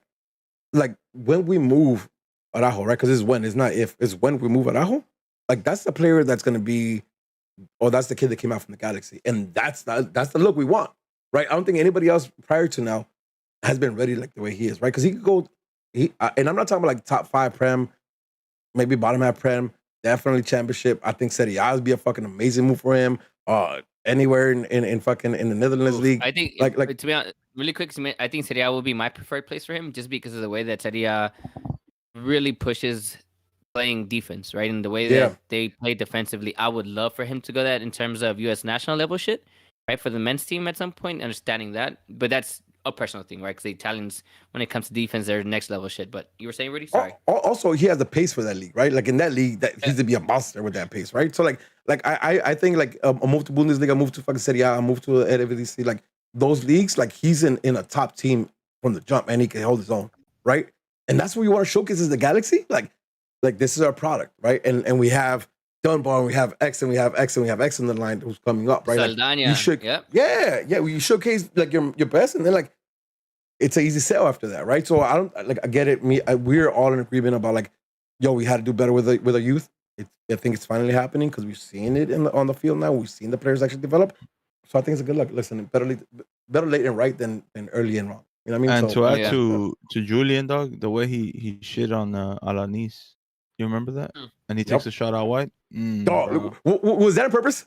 when we move Araujo, right? Because it's not if, it's when we move Araujo. Like that's the player that's going to be, or that's the kid that came out from the Galaxy, and that's the look we want, right? I don't think anybody else prior to now has been ready like the way he is, right? Because he could go, and I'm not talking about like top 5 Prem, maybe bottom half Prem, definitely championship. I think Serie A would be a fucking amazing move for him. Anywhere in fucking in the Netherlands league. I think like to be honest, really quick, I think Serie A will be my preferred place for him, just because of the way that Serie A really pushes playing defense, right? And the way that they play defensively, I would love for him to go that in terms of U.S. national level shit, right? For the men's team at some point, understanding that. But that's a personal thing, right? Because the Italians, when it comes to defense, they're next level shit. But you were saying, Rudy? Sorry. Also, he has the pace for that league, right? Like in that league, that he's to be a monster with that pace, right? So like I think like a move to Bundesliga, a move to fucking Serie A, a move to Eredivisie, like those leagues, like he's in a top team from the jump, and he can hold his own, right? And that's what we want to showcase is the Galaxy. Like this is our product, right? And we have Dunbar, and we have X, and we have X, and we have X in the line who's coming up, right? Saldana, like, you should, you showcase like your best, and then like it's an easy sell after that, right? So I get it. We're all in agreement about like, yo, we had to do better with our youth. I think it's finally happening because we've seen it on the field now. We've seen the players actually develop. So I think it's a good luck. Listen, better late and right than early and wrong. You know what I mean? And to add to Julian, dog, the way he shit on Alanis, you remember that? And he takes a shot out wide. Dog, was that on purpose?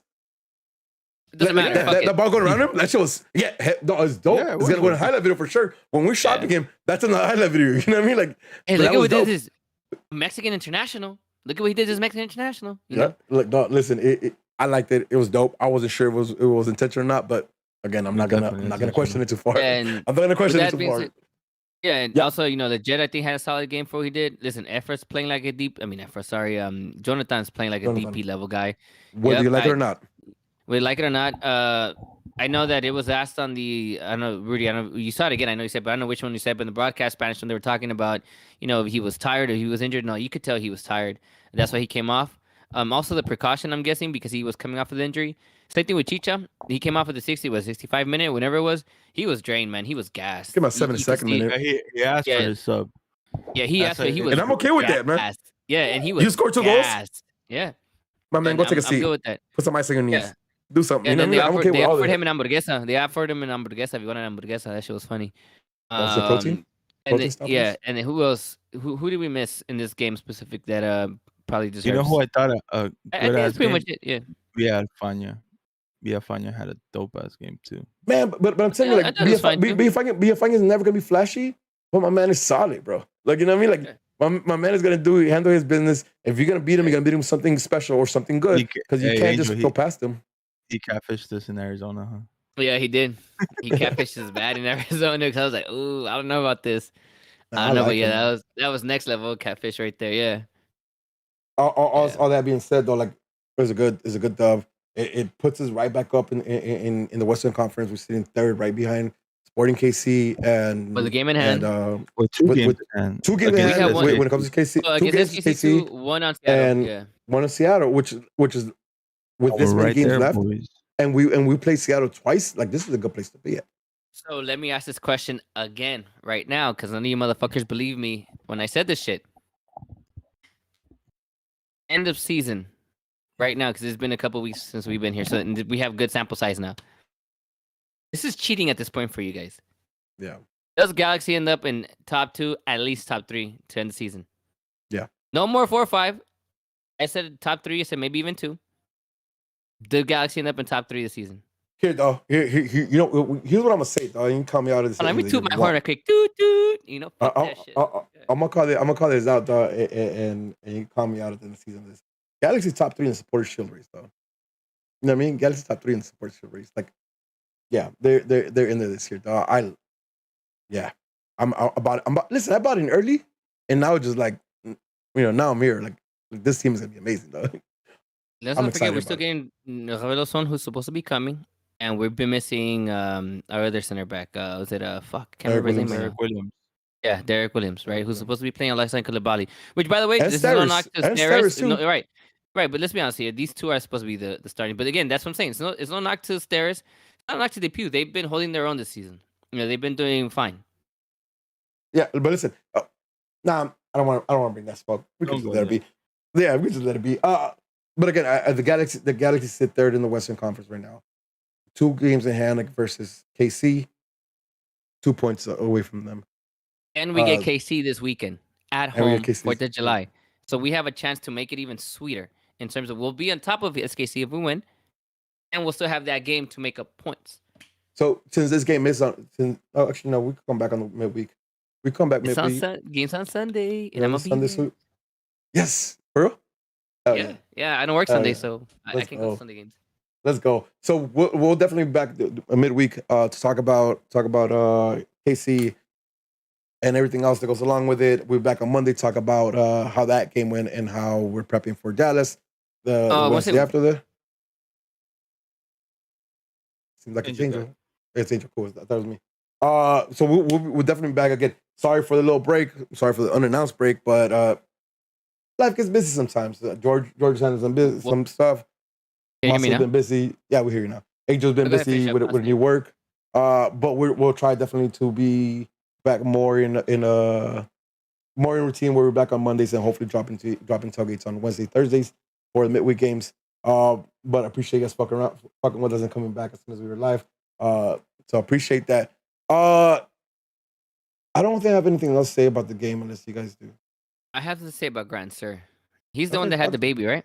It doesn't matter. That ball going around him, that shit was it's dope. Yeah, it's gonna go in a highlight video for sure. When we're shopping him, that's in the highlight video. You know what I mean? Like, hey, look at what this is. Mexican international. Look at what he did as Mexican international. You know? Look, dog, listen, I liked it. It was dope. I wasn't sure if it was intentional or not, but again, I'm not gonna question it too far. I'm not gonna question it too far. Also, the Jet, I think, had a solid game for what he did. Listen, Efra's playing like a Jonathan's playing like a DP level guy. Whether you like it or not. Whether you like it or not, I know that it was asked on the, I don't know, Rudy, I don't know, you saw it again, I know you said, but I don't know which one you said, but in the broadcast Spanish when they were talking about, if he was tired or he was injured. No, you could tell he was tired. That's why he came off. Also the precaution, I'm guessing, because he was coming off of the injury. Same thing with Chicha. He came off of the 65 minute, whenever it was. He was drained, man. He was gassed. Came out 72nd minute. He asked for his sub. Yeah, he asked for he was. And I'm okay with that, man. Yeah, and he was. You scored 2 goals? Yeah. My man, go take a seat. I'm good with that. Put some ice on your knees. Yeah. Do something. And then they offered him an hamburguesa. They offered him an hamburguesa. If you want an hamburguesa, that shit was funny. That's the protein? And then who else? Who did we miss in this game specific that probably deserves? You know who I thought I think that's pretty much it. Yeah. Villafaña had a dope ass game too. Man, but I'm telling you, like, Villafaña is never gonna be flashy, but my man is solid, bro. Like, you know what I mean? Like, my man is gonna handle his business. If you're gonna beat him, you're gonna beat him with something special or something good, because you can't just go past him. He catfished us in Arizona, huh? Yeah, he did. He catfished us bad in Arizona because I was like, ooh, I don't know about this. I don't know, but yeah, that was next level catfish right there. Yeah. All that being said, though, like, it's a good dub. It puts us right back up in the Western Conference. We're sitting third, right behind Sporting KC and with the game in hand. Two games in hand. When it comes to KC, well, 2 games KC, 1 on Seattle, and 1 on Seattle, which is with this many games left, boys. and we played Seattle twice. Like, this is a good place to be at. So let me ask this question again right now, because none of you motherfuckers believe me when I said this shit. End of season. Right now, because it's been a couple weeks since we've been here, so we have good sample size now. This is cheating at this point for you guys. Yeah. Does Galaxy end up in top 2, at least top 3 to end the season? Yeah. No more 4 or 5. I said top 3. I said maybe even 2. Did Galaxy end up in top 3 this season? Here, dog. Here, here's what I'm gonna say, dog. You can call me out of this. Let me toot my horn a quick. Doot. Fuck that shit. I'm gonna call this out, dog, and you can call me out at the end of the season. Galaxy's top 3 in the supporter shield race, though. You know what I mean? Galaxy's top 3 in the supporter shield race. Like, yeah, they're in there this year, dog. I'm about. Listen, I bought in early, and now just like, now I'm here. Like, This team is gonna be amazing, though. Let's I'm not forget excited we're still about it. getting Reveloson, who's supposed to be coming, and we've been missing our other center back. Was it fuck? Can't Derek remember his name Williams. right Derek now. Williams. Yeah, Derek Williams, right? Derek Who's Williams. supposed to be playing alongside Koulibaly. Which, by the way, And this is no knock Steris. to And Steris. Steris, too. No, right, right. But let's be honest here; these two are supposed to be the starting. But again, that's what I'm saying. It's no knock to Steris. It's not a knock to Depew. They've been holding their own this season. You know, they've been doing fine. Yeah, but listen, nah, I don't want to bring that smoke. We can Don't just go let it be. Yeah, we can just let it be. But again, the Galaxy sit third in the Western Conference right now. 2 games in hand versus KC. 2 points away from them. And we get KC this weekend at and we home, get KC 4th of July. So we have a chance to make it even sweeter in terms of we'll be on top of SKC if we win, and we'll still have that game to make up points. So since this game is on, actually no, we can come back on the midweek. We come back It's on midweek. games on Sunday, and Yeah, I'm this Sunday, there. yes, for real? Hell Yeah. I don't work Hell Sunday, yeah. so I Let's can go go. to Sunday games. Let's go. So we'll definitely be back midweek to talk about KC and everything else that goes along with it. We'll be back on Monday to talk about how that game went and how we're prepping for Dallas the Wednesday after that. Seems like Angel a change. It's Angel. Cool. That was me. So we'll definitely be back again. Sorry for the little break. Sorry for the unannounced break, but life gets busy sometimes. George handles some stuff. Can you hear me Marcel's now? been busy. Yeah, we hear you now. Angel's been Go ahead, busy finish with up, new work. But we'll try definitely to be back more in routine where we're back on Mondays and hopefully dropping tailgates on Wednesday, Thursdays for the midweek games. But I appreciate you guys fucking with us and coming back as soon as we were live. So appreciate that. I don't think I have anything else to say about the game unless you guys do. I have to say about Grant, sir. He's the one that had the baby, right?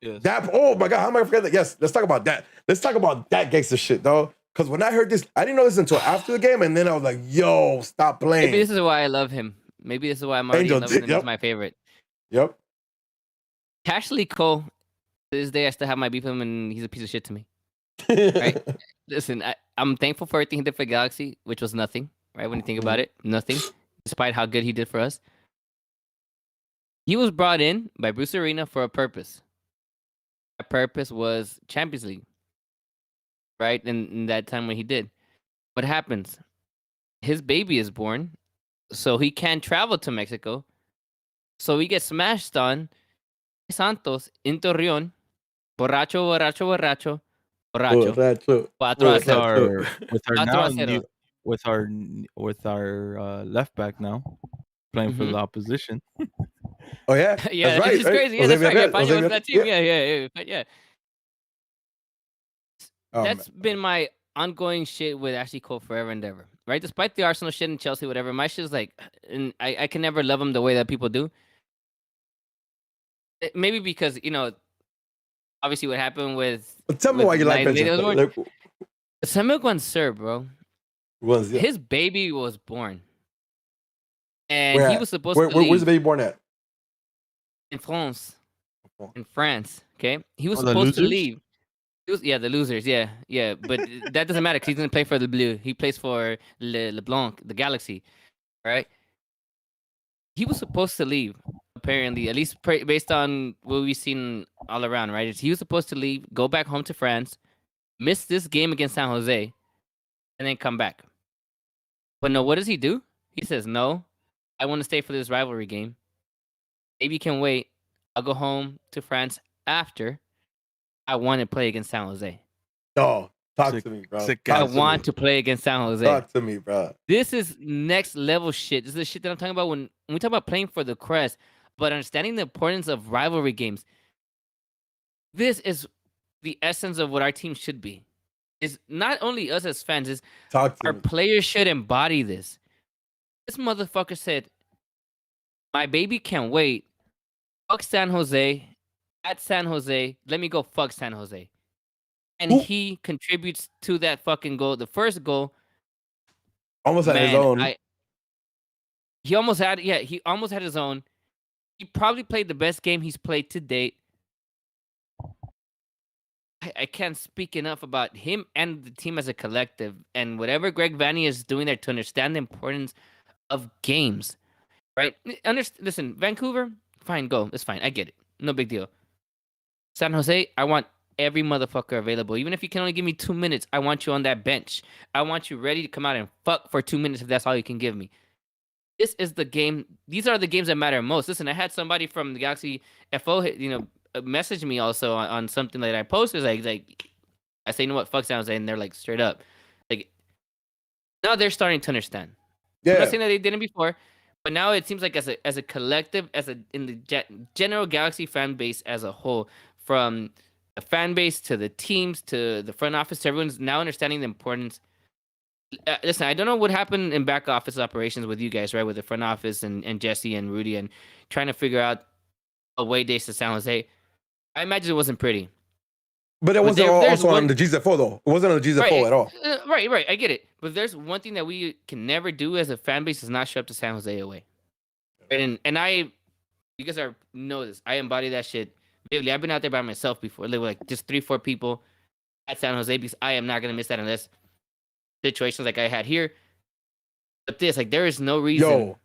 Yes. Oh my god, how am I forgetting that? Yes, let's talk about that. Let's talk about that gangster shit, though. Because when I heard this, I didn't know this until after the game, and then I was like, "Yo, stop playing." Maybe this is why I love him. Maybe this is why I'm already in love with him. He's my favorite. Yep. Ashley Cole. To this day, I still have my beef with him, and he's a piece of shit to me. Right? Listen, I'm thankful for everything he did for Galaxy, which was nothing. Right? When you think about it, nothing. Despite how good he did for us, he was brought in by Bruce Arena for a purpose. That purpose was Champions League. Right? In that time when he did. What happens? His baby is born, so he can't travel to Mexico. So he gets smashed on Santos in Torreon. Borracho. With our left back now playing for the opposition. Oh yeah, yeah, that's right. It's crazy. Yeah, that's right. Yeah, Paño was on that team. Yeah. That's been my ongoing shit with Ashley Cole forever and ever. Right? Despite the Arsenal shit and Chelsea, whatever, my shit is like, and I can never love him the way that people do. Maybe because, obviously what happened with. Tell me why you like that. Samuel Guansur, bro. His baby was born. And he was supposed to leave. Where's the baby born at? In France. In France. Okay? He was the supposed to losers? leave. The losers. Yeah. But that doesn't matter because he doesn't play for the Bleu. He plays for Le Blanc, the Galaxy. Right? He was supposed to leave, apparently, at least based on what we've seen all around, right? He was supposed to leave, go back home to France, miss this game against San Jose, and then come back. But no, what does he do? He says, no, I want to stay for this rivalry game. Maybe you can wait. I'll go home to France after. I want to play against San Jose. No, talk to me, bro. I want to play against San Jose. Talk to me, bro. This is next level shit. This is the shit that I'm talking about when we talk about playing for the crest, but understanding the importance of rivalry games. This is the essence of what our team should be. Is not only us as fans, is our players should embody this. This motherfucker said, my baby can't wait. Fuck San Jose. At San Jose. Let me go fuck San Jose. And he contributes to that fucking goal. The first goal. Almost had his own. He almost had his own. He probably played the best game he's played to date. I can't speak enough about him and the team as a collective. And whatever Greg Vanney is doing there to understand the importance of games. Right? Listen, Vancouver, fine, go. It's fine. I get it. No big deal. San Jose, I want every motherfucker available. Even if you can only give me 2 minutes, I want you on that bench. I want you ready to come out and fuck for 2 minutes if that's all you can give me. This is the game. These are the games that matter most. Listen, I had somebody from the Galaxy FO, message me also on something that I posted. Like I say, you know what, fuck San Jose, and they're like straight up, like now they're starting to understand. I'm not Yeah. saying that they didn't before, but now it seems like as a collective, in the general Galaxy fan base as a whole, from the fan base to the teams to the front office, everyone's now understanding the importance. Listen, I don't know what happened in back office operations with you guys, right? With the front office and Jesse and Rudy and trying to figure out away days to San Jose. I imagine it wasn't pretty. But it wasn't also on the GZFO though. It wasn't on the GZFO right, at all. Right. I get it. But there's one thing that we can never do as a fan base is not show up to San Jose away. And you guys know this. I embody that shit. Vividly. I've been out there by myself before. Like just 3-4 people at San Jose because I am not gonna miss that unless situations like I had here. But this, like, there is no reason. Yo,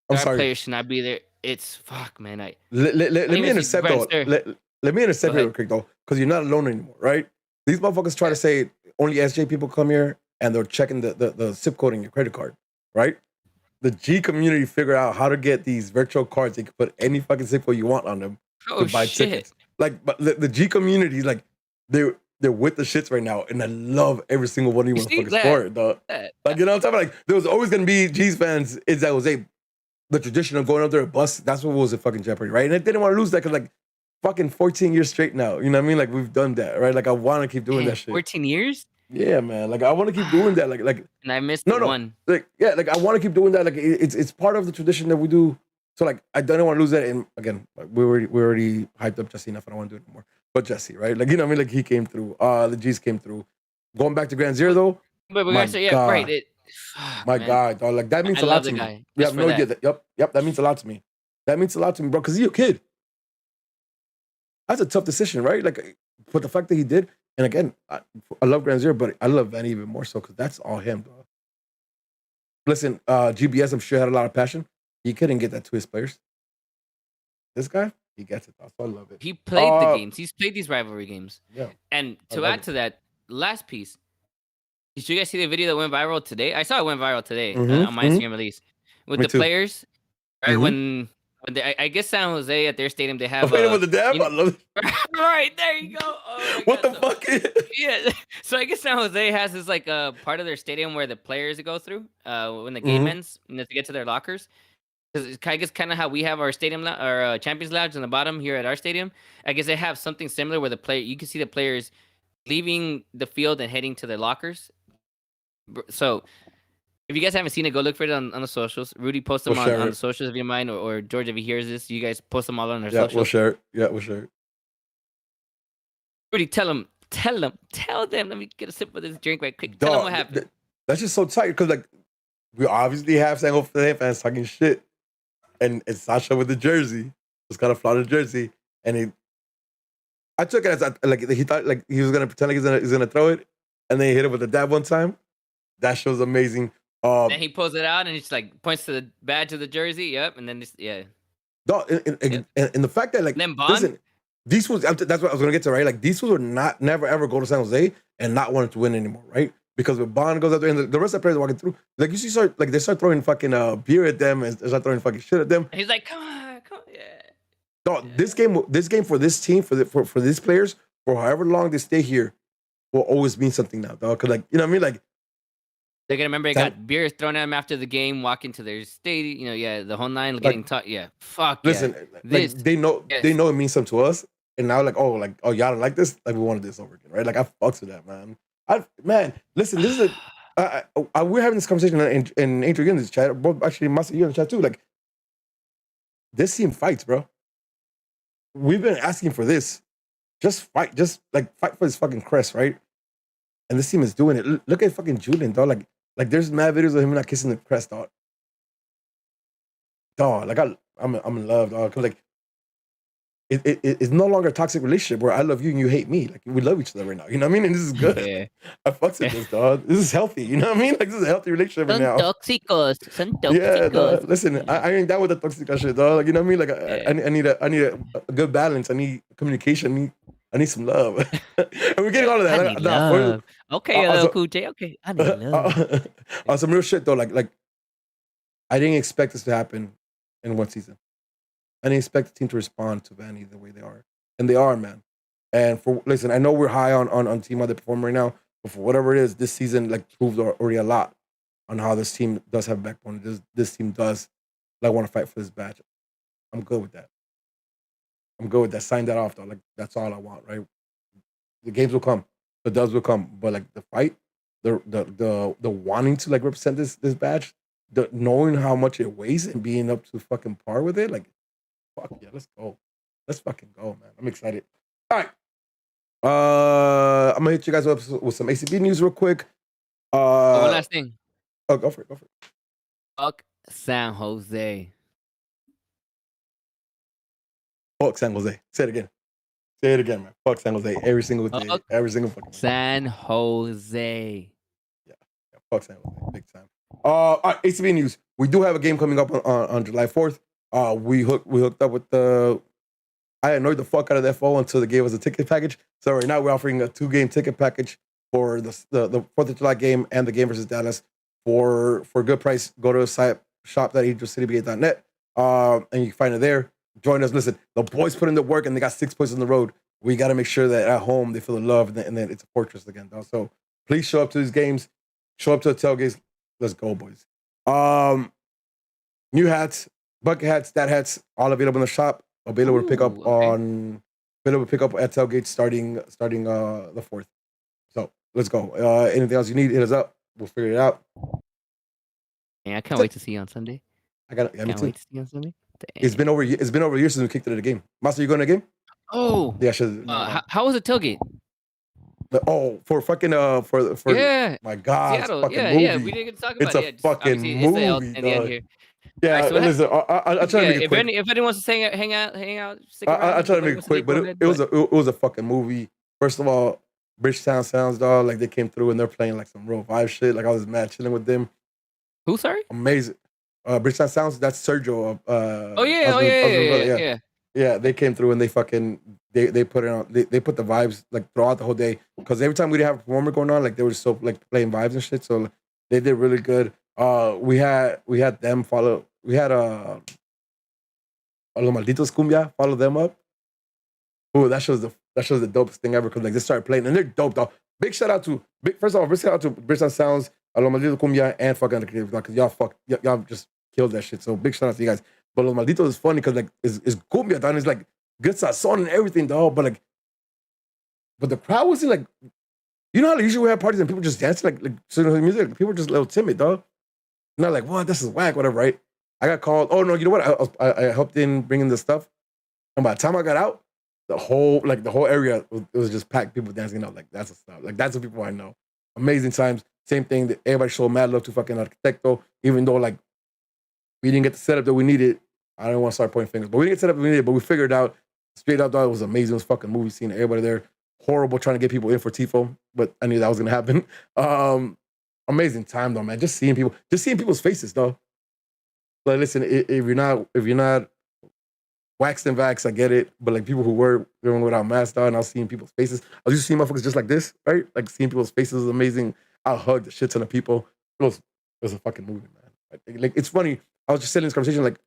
I'm sorry. Players should not be there. It's fuck, man. Let me intercept though. Let me intercept real quick though, because you're not alone anymore, right? These motherfuckers try to say only SJ people come here and they're checking the zip code in your credit card, right? The G community figured out how to get these virtual cards. They can put any fucking zip code you want on them to buy tickets. Like, but the G community, like, they're with the shits right now, and I love every single one of you motherfuckers for it, dog. Like, you know what I'm talking about? Like, there was always gonna be G's fans in San Jose. The tradition of going up there a bus, that's what was in fucking jeopardy, right? And they didn't want to lose that because, like, fucking 14 years straight now. You know what I mean? Like, we've done that, right? Like, I want to keep doing that shit. 14 years? Yeah, man. Like, I want to keep doing that. Like, and I missed one. Like, yeah, like, I want to keep doing that. Like, it's part of the tradition that we do. So, like, I don't want to lose that. And again, like, we already hyped up Jesse enough. I don't want to do it anymore. But Jesse, right? Like, you know what I mean? Like, he came through. The G's came through. Going back to Grand Zero, though. But we got to, yeah, right. My God, dog. Like, that means a lot to me. You have no idea. Yep, that means a lot to me. That means a lot to me, bro, because he's a kid. That's a tough decision, right? Like, but the fact that he did, and again, I love Grand Zero, but I love Vanny even more so because that's all him, dog. Listen, GBS, I'm sure had a lot of passion. He couldn't get that to his players. This guy, he gets it, dog. So I love it. He played the games. He's played these rivalry games. Yeah. And to add to that, last piece, did you guys see the video that went viral today? I saw it went viral today on my Instagram at least. With the players, right? When I guess San Jose at their stadium, they have with the dab? I love it. Right, there you go. Oh what God, the fuck? Yeah. So I guess San Jose has this like part of their stadium where the players go through when the game ends and to get to their lockers. Because I guess kind of how we have our stadium our Champions Lounge in the bottom here at our stadium. I guess they have something similar where you can see the players leaving the field and heading to their lockers. So if you guys haven't seen it, go look for it on the socials. Rudy, post them on the socials if you mind, or George, if he hears this, you guys post them all on our socials. We'll share it. Yeah, we'll share it. Rudy, tell them. Let me get a sip of this drink right quick. Tell them what happened. That's just so tight because, like, we obviously have San Jose fans talking shit, and it's Sasha with the jersey, just kind of flaunted jersey, and I took it as like he thought like he was gonna pretend like he's gonna throw it, and then he hit it with the dab one time. That show's amazing. Then he pulls it out and he just like points to the badge of the jersey. Yep, and then Dog, and the fact that like listen, these was that's what I was gonna get to, right? Like these would never ever go to San Jose and not want to win anymore, right? Because when Bond goes out there and the rest of the players are walking through, like you see, they start throwing fucking beer at them and they start throwing fucking shit at them. And he's like, come on, yeah. Dog, this game for this team for these players for however long they stay here will always mean something now, dog. Because like you know what I mean, like. They're gonna remember they got beers thrown at them after the game, walking to their stadium. You know, the whole nine, getting taught. Yeah, fuck. Listen, like, they know it means something to us, and now y'all don't like this. Like we wanted this over again, right? Like I fucks with that, man. Listen, this is we're having this conversation in Adrian in this chat. Both actually, Masa, you in the chat too. Like this team fights, bro. We've been asking for this. Just fight, fight for this fucking crest, right? And this team is doing it. Look at fucking Julian, dog. Like there's mad videos of him not kissing the crest, dog. Dog, like I'm in love, dog. Cause like it's no longer a toxic relationship where I love you and you hate me. Like we love each other right now. You know what I mean? And this is good. Yeah. I fucks with this, dog. This is healthy. You know what I mean? Like this is a healthy relationship right now. Son tóxicos. Yeah, dog. Listen, I ain't down with the toxic shit, dog. Like you know what I mean? Like I need a good balance. I need communication. I need some love. And we're getting all of that. I need love. Okay, also, Cool J. Okay, I need love. On some real shit though, like I didn't expect this to happen in one season. I didn't expect the team to respond to Vanny the way they are, and they are, man. And listen, I know we're high on team how they perform right now, but for whatever it is, this season like proved already a lot on how this team does have backbone. This team does like want to fight for this badge. I'm good with that. I'm good with that. Sign that off though. Like that's all I want, right? The games will come, the dubs will come, but like the fight, the wanting to like represent this badge, the knowing how much it weighs and being up to fucking par with it, like fuck yeah, let's go. Let's fucking go, man. I'm excited. All right. I'm gonna hit you guys up with some ACB news real quick. One last thing. Oh, go for it. Fuck San Jose. Fuck San Jose. Say it again, man. Fuck San Jose. Every single day. Every single fucking San Jose. Yeah. Fuck San Jose. Big time. All right, ACB news. We do have a game coming up on July 4th. We hooked up with the. I annoyed the fuck out of the FO until they gave us a ticket package. So right now we're offering a 2-game ticket package for the 4th of July game and the game versus Dallas for a good price. Go to the site shop.angelcityba.net and you can find it there. Join us. Listen, the boys put in the work and they got 6 points on the road. We got to make sure that at home they feel the love and then it's a fortress again, though. So please show up to these games. Show up to the tailgates. Let's go, boys. New hats, bucket hats, stat hats, all available in the shop. Available to pick up at tailgate starting the 4th. So let's go. Anything else you need, hit us up. We'll figure it out. Yeah, I can't wait to see you on Sunday. Me too. Wait to see you on Sunday. It's been over a year since we kicked it at a game. Master, you going to a game? Oh. Yeah, should. How was the tailgate? For fucking for yeah. My God, Seattle. it's a fucking movie. Yeah, we didn't talk about it. It's a fucking movie. Here. Yeah, right, so listen, I'll try to make it quick. If anyone wants to hang out, I'll try to make it quick, but it was a fucking movie. First of all, Bridgetown Sounds, dog, like they came through and they're playing like some real vibe shit. Like I was mad chilling with them. Who, sorry? Amazing. Bridgetown Sounds, that's Sergio. Yeah, they came through and they fucking they put it on. They put the vibes like throughout the whole day because every time we didn't have a performer going on, like they were so like playing vibes and shit. So they did really good. We had them follow. We had Los Malditos Cumbia follow them up. Oh, that shows the dopest thing ever because like they started playing and they're dope, dog. Big shout out to Bridgetown Sounds, Los Malditos Cumbia, and fucking Creative because y'all just killed that shit. So big shout out to you guys. But Los Malditos is funny because like it's cumbia, dog. It's like good sazon and everything, dog. But the crowd wasn't like, you know how usually we have parties and people just dancing like singing the music. People were just a little timid, dog. Not like, what, this is whack, whatever, right? I got called. Oh no, you know what? I helped in bringing the stuff, and by the time I got out, the whole area it was just packed. People dancing out. Like that's a stuff. Like that's the people I know. Amazing times. Same thing. That everybody showed mad love to fucking Arquitecto, even though like we didn't get the setup that we needed. I don't want to start pointing fingers, but we didn't get the setup we needed. But we figured out straight up. Dog, it was amazing. It was fucking movie scene. Everybody there. Horrible trying to get people in for Tifo, but I knew that was gonna happen. Amazing time though, man. Just seeing people's faces though. Like, listen, if you're not waxed and vaxxed, I get it. But like people who were doing without masks on, and I was seeing people's faces. I was just seeing motherfuckers just like this, right? Like seeing people's faces was amazing. I hugged the shit ton of people. It was a fucking movie, man. Like it's funny. I was just sitting in this conversation, like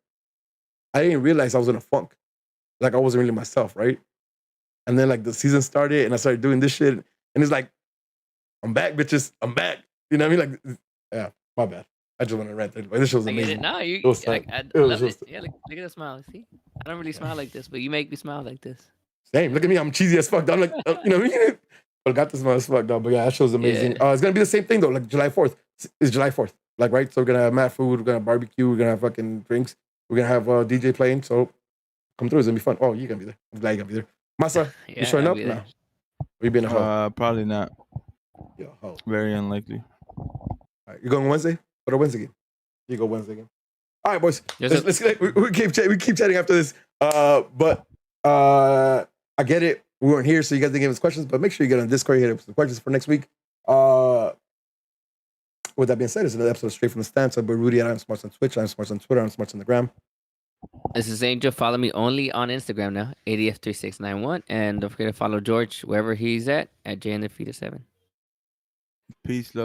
I didn't realize I was in a funk. Like I wasn't really myself, right? And then like the season started, and I started doing this shit, and it's like, I'm back, bitches. I'm back. You know what I mean? Like, yeah, my bad. I just want to rant there. This shit was amazing. No, I love it. Yeah, look at the smile. See, I don't really smile like this, but you make me smile like this. Same. Look at me. I'm cheesy as fuck. I'm like, you know what I mean? But I got this smile as fuck, dog. But yeah, that show was amazing. Yeah. It's gonna be the same thing though. Like July 4th. It's July 4th. Like right. So we're gonna have mad food. We're gonna have barbecue. We're gonna have fucking drinks. We're gonna have DJ playing. So come through. It's gonna be fun. Oh, you're gonna be there. I'm glad you're gonna be there. Masa, you showing up? No. We been a hoe? Probably not. Yeah, hoe. Very unlikely. All right, you going Wednesday? Or Wednesday game? You go Wednesday game. All right, boys. Let's we keep chatting after this. But I get it. We weren't here, so you guys didn't give us questions, but make sure you get on Discord. You hit up some questions for next week. With that being said, it's another episode of Straight from the Stand. So, but Rudy and I'm Smarts on Twitch. I'm Smarts on Twitter. I'm Smarts on the gram. This is Angel. Follow me only on Instagram now, ADF3691. And don't forget to follow George wherever he's at JNFetus7. Peace, love.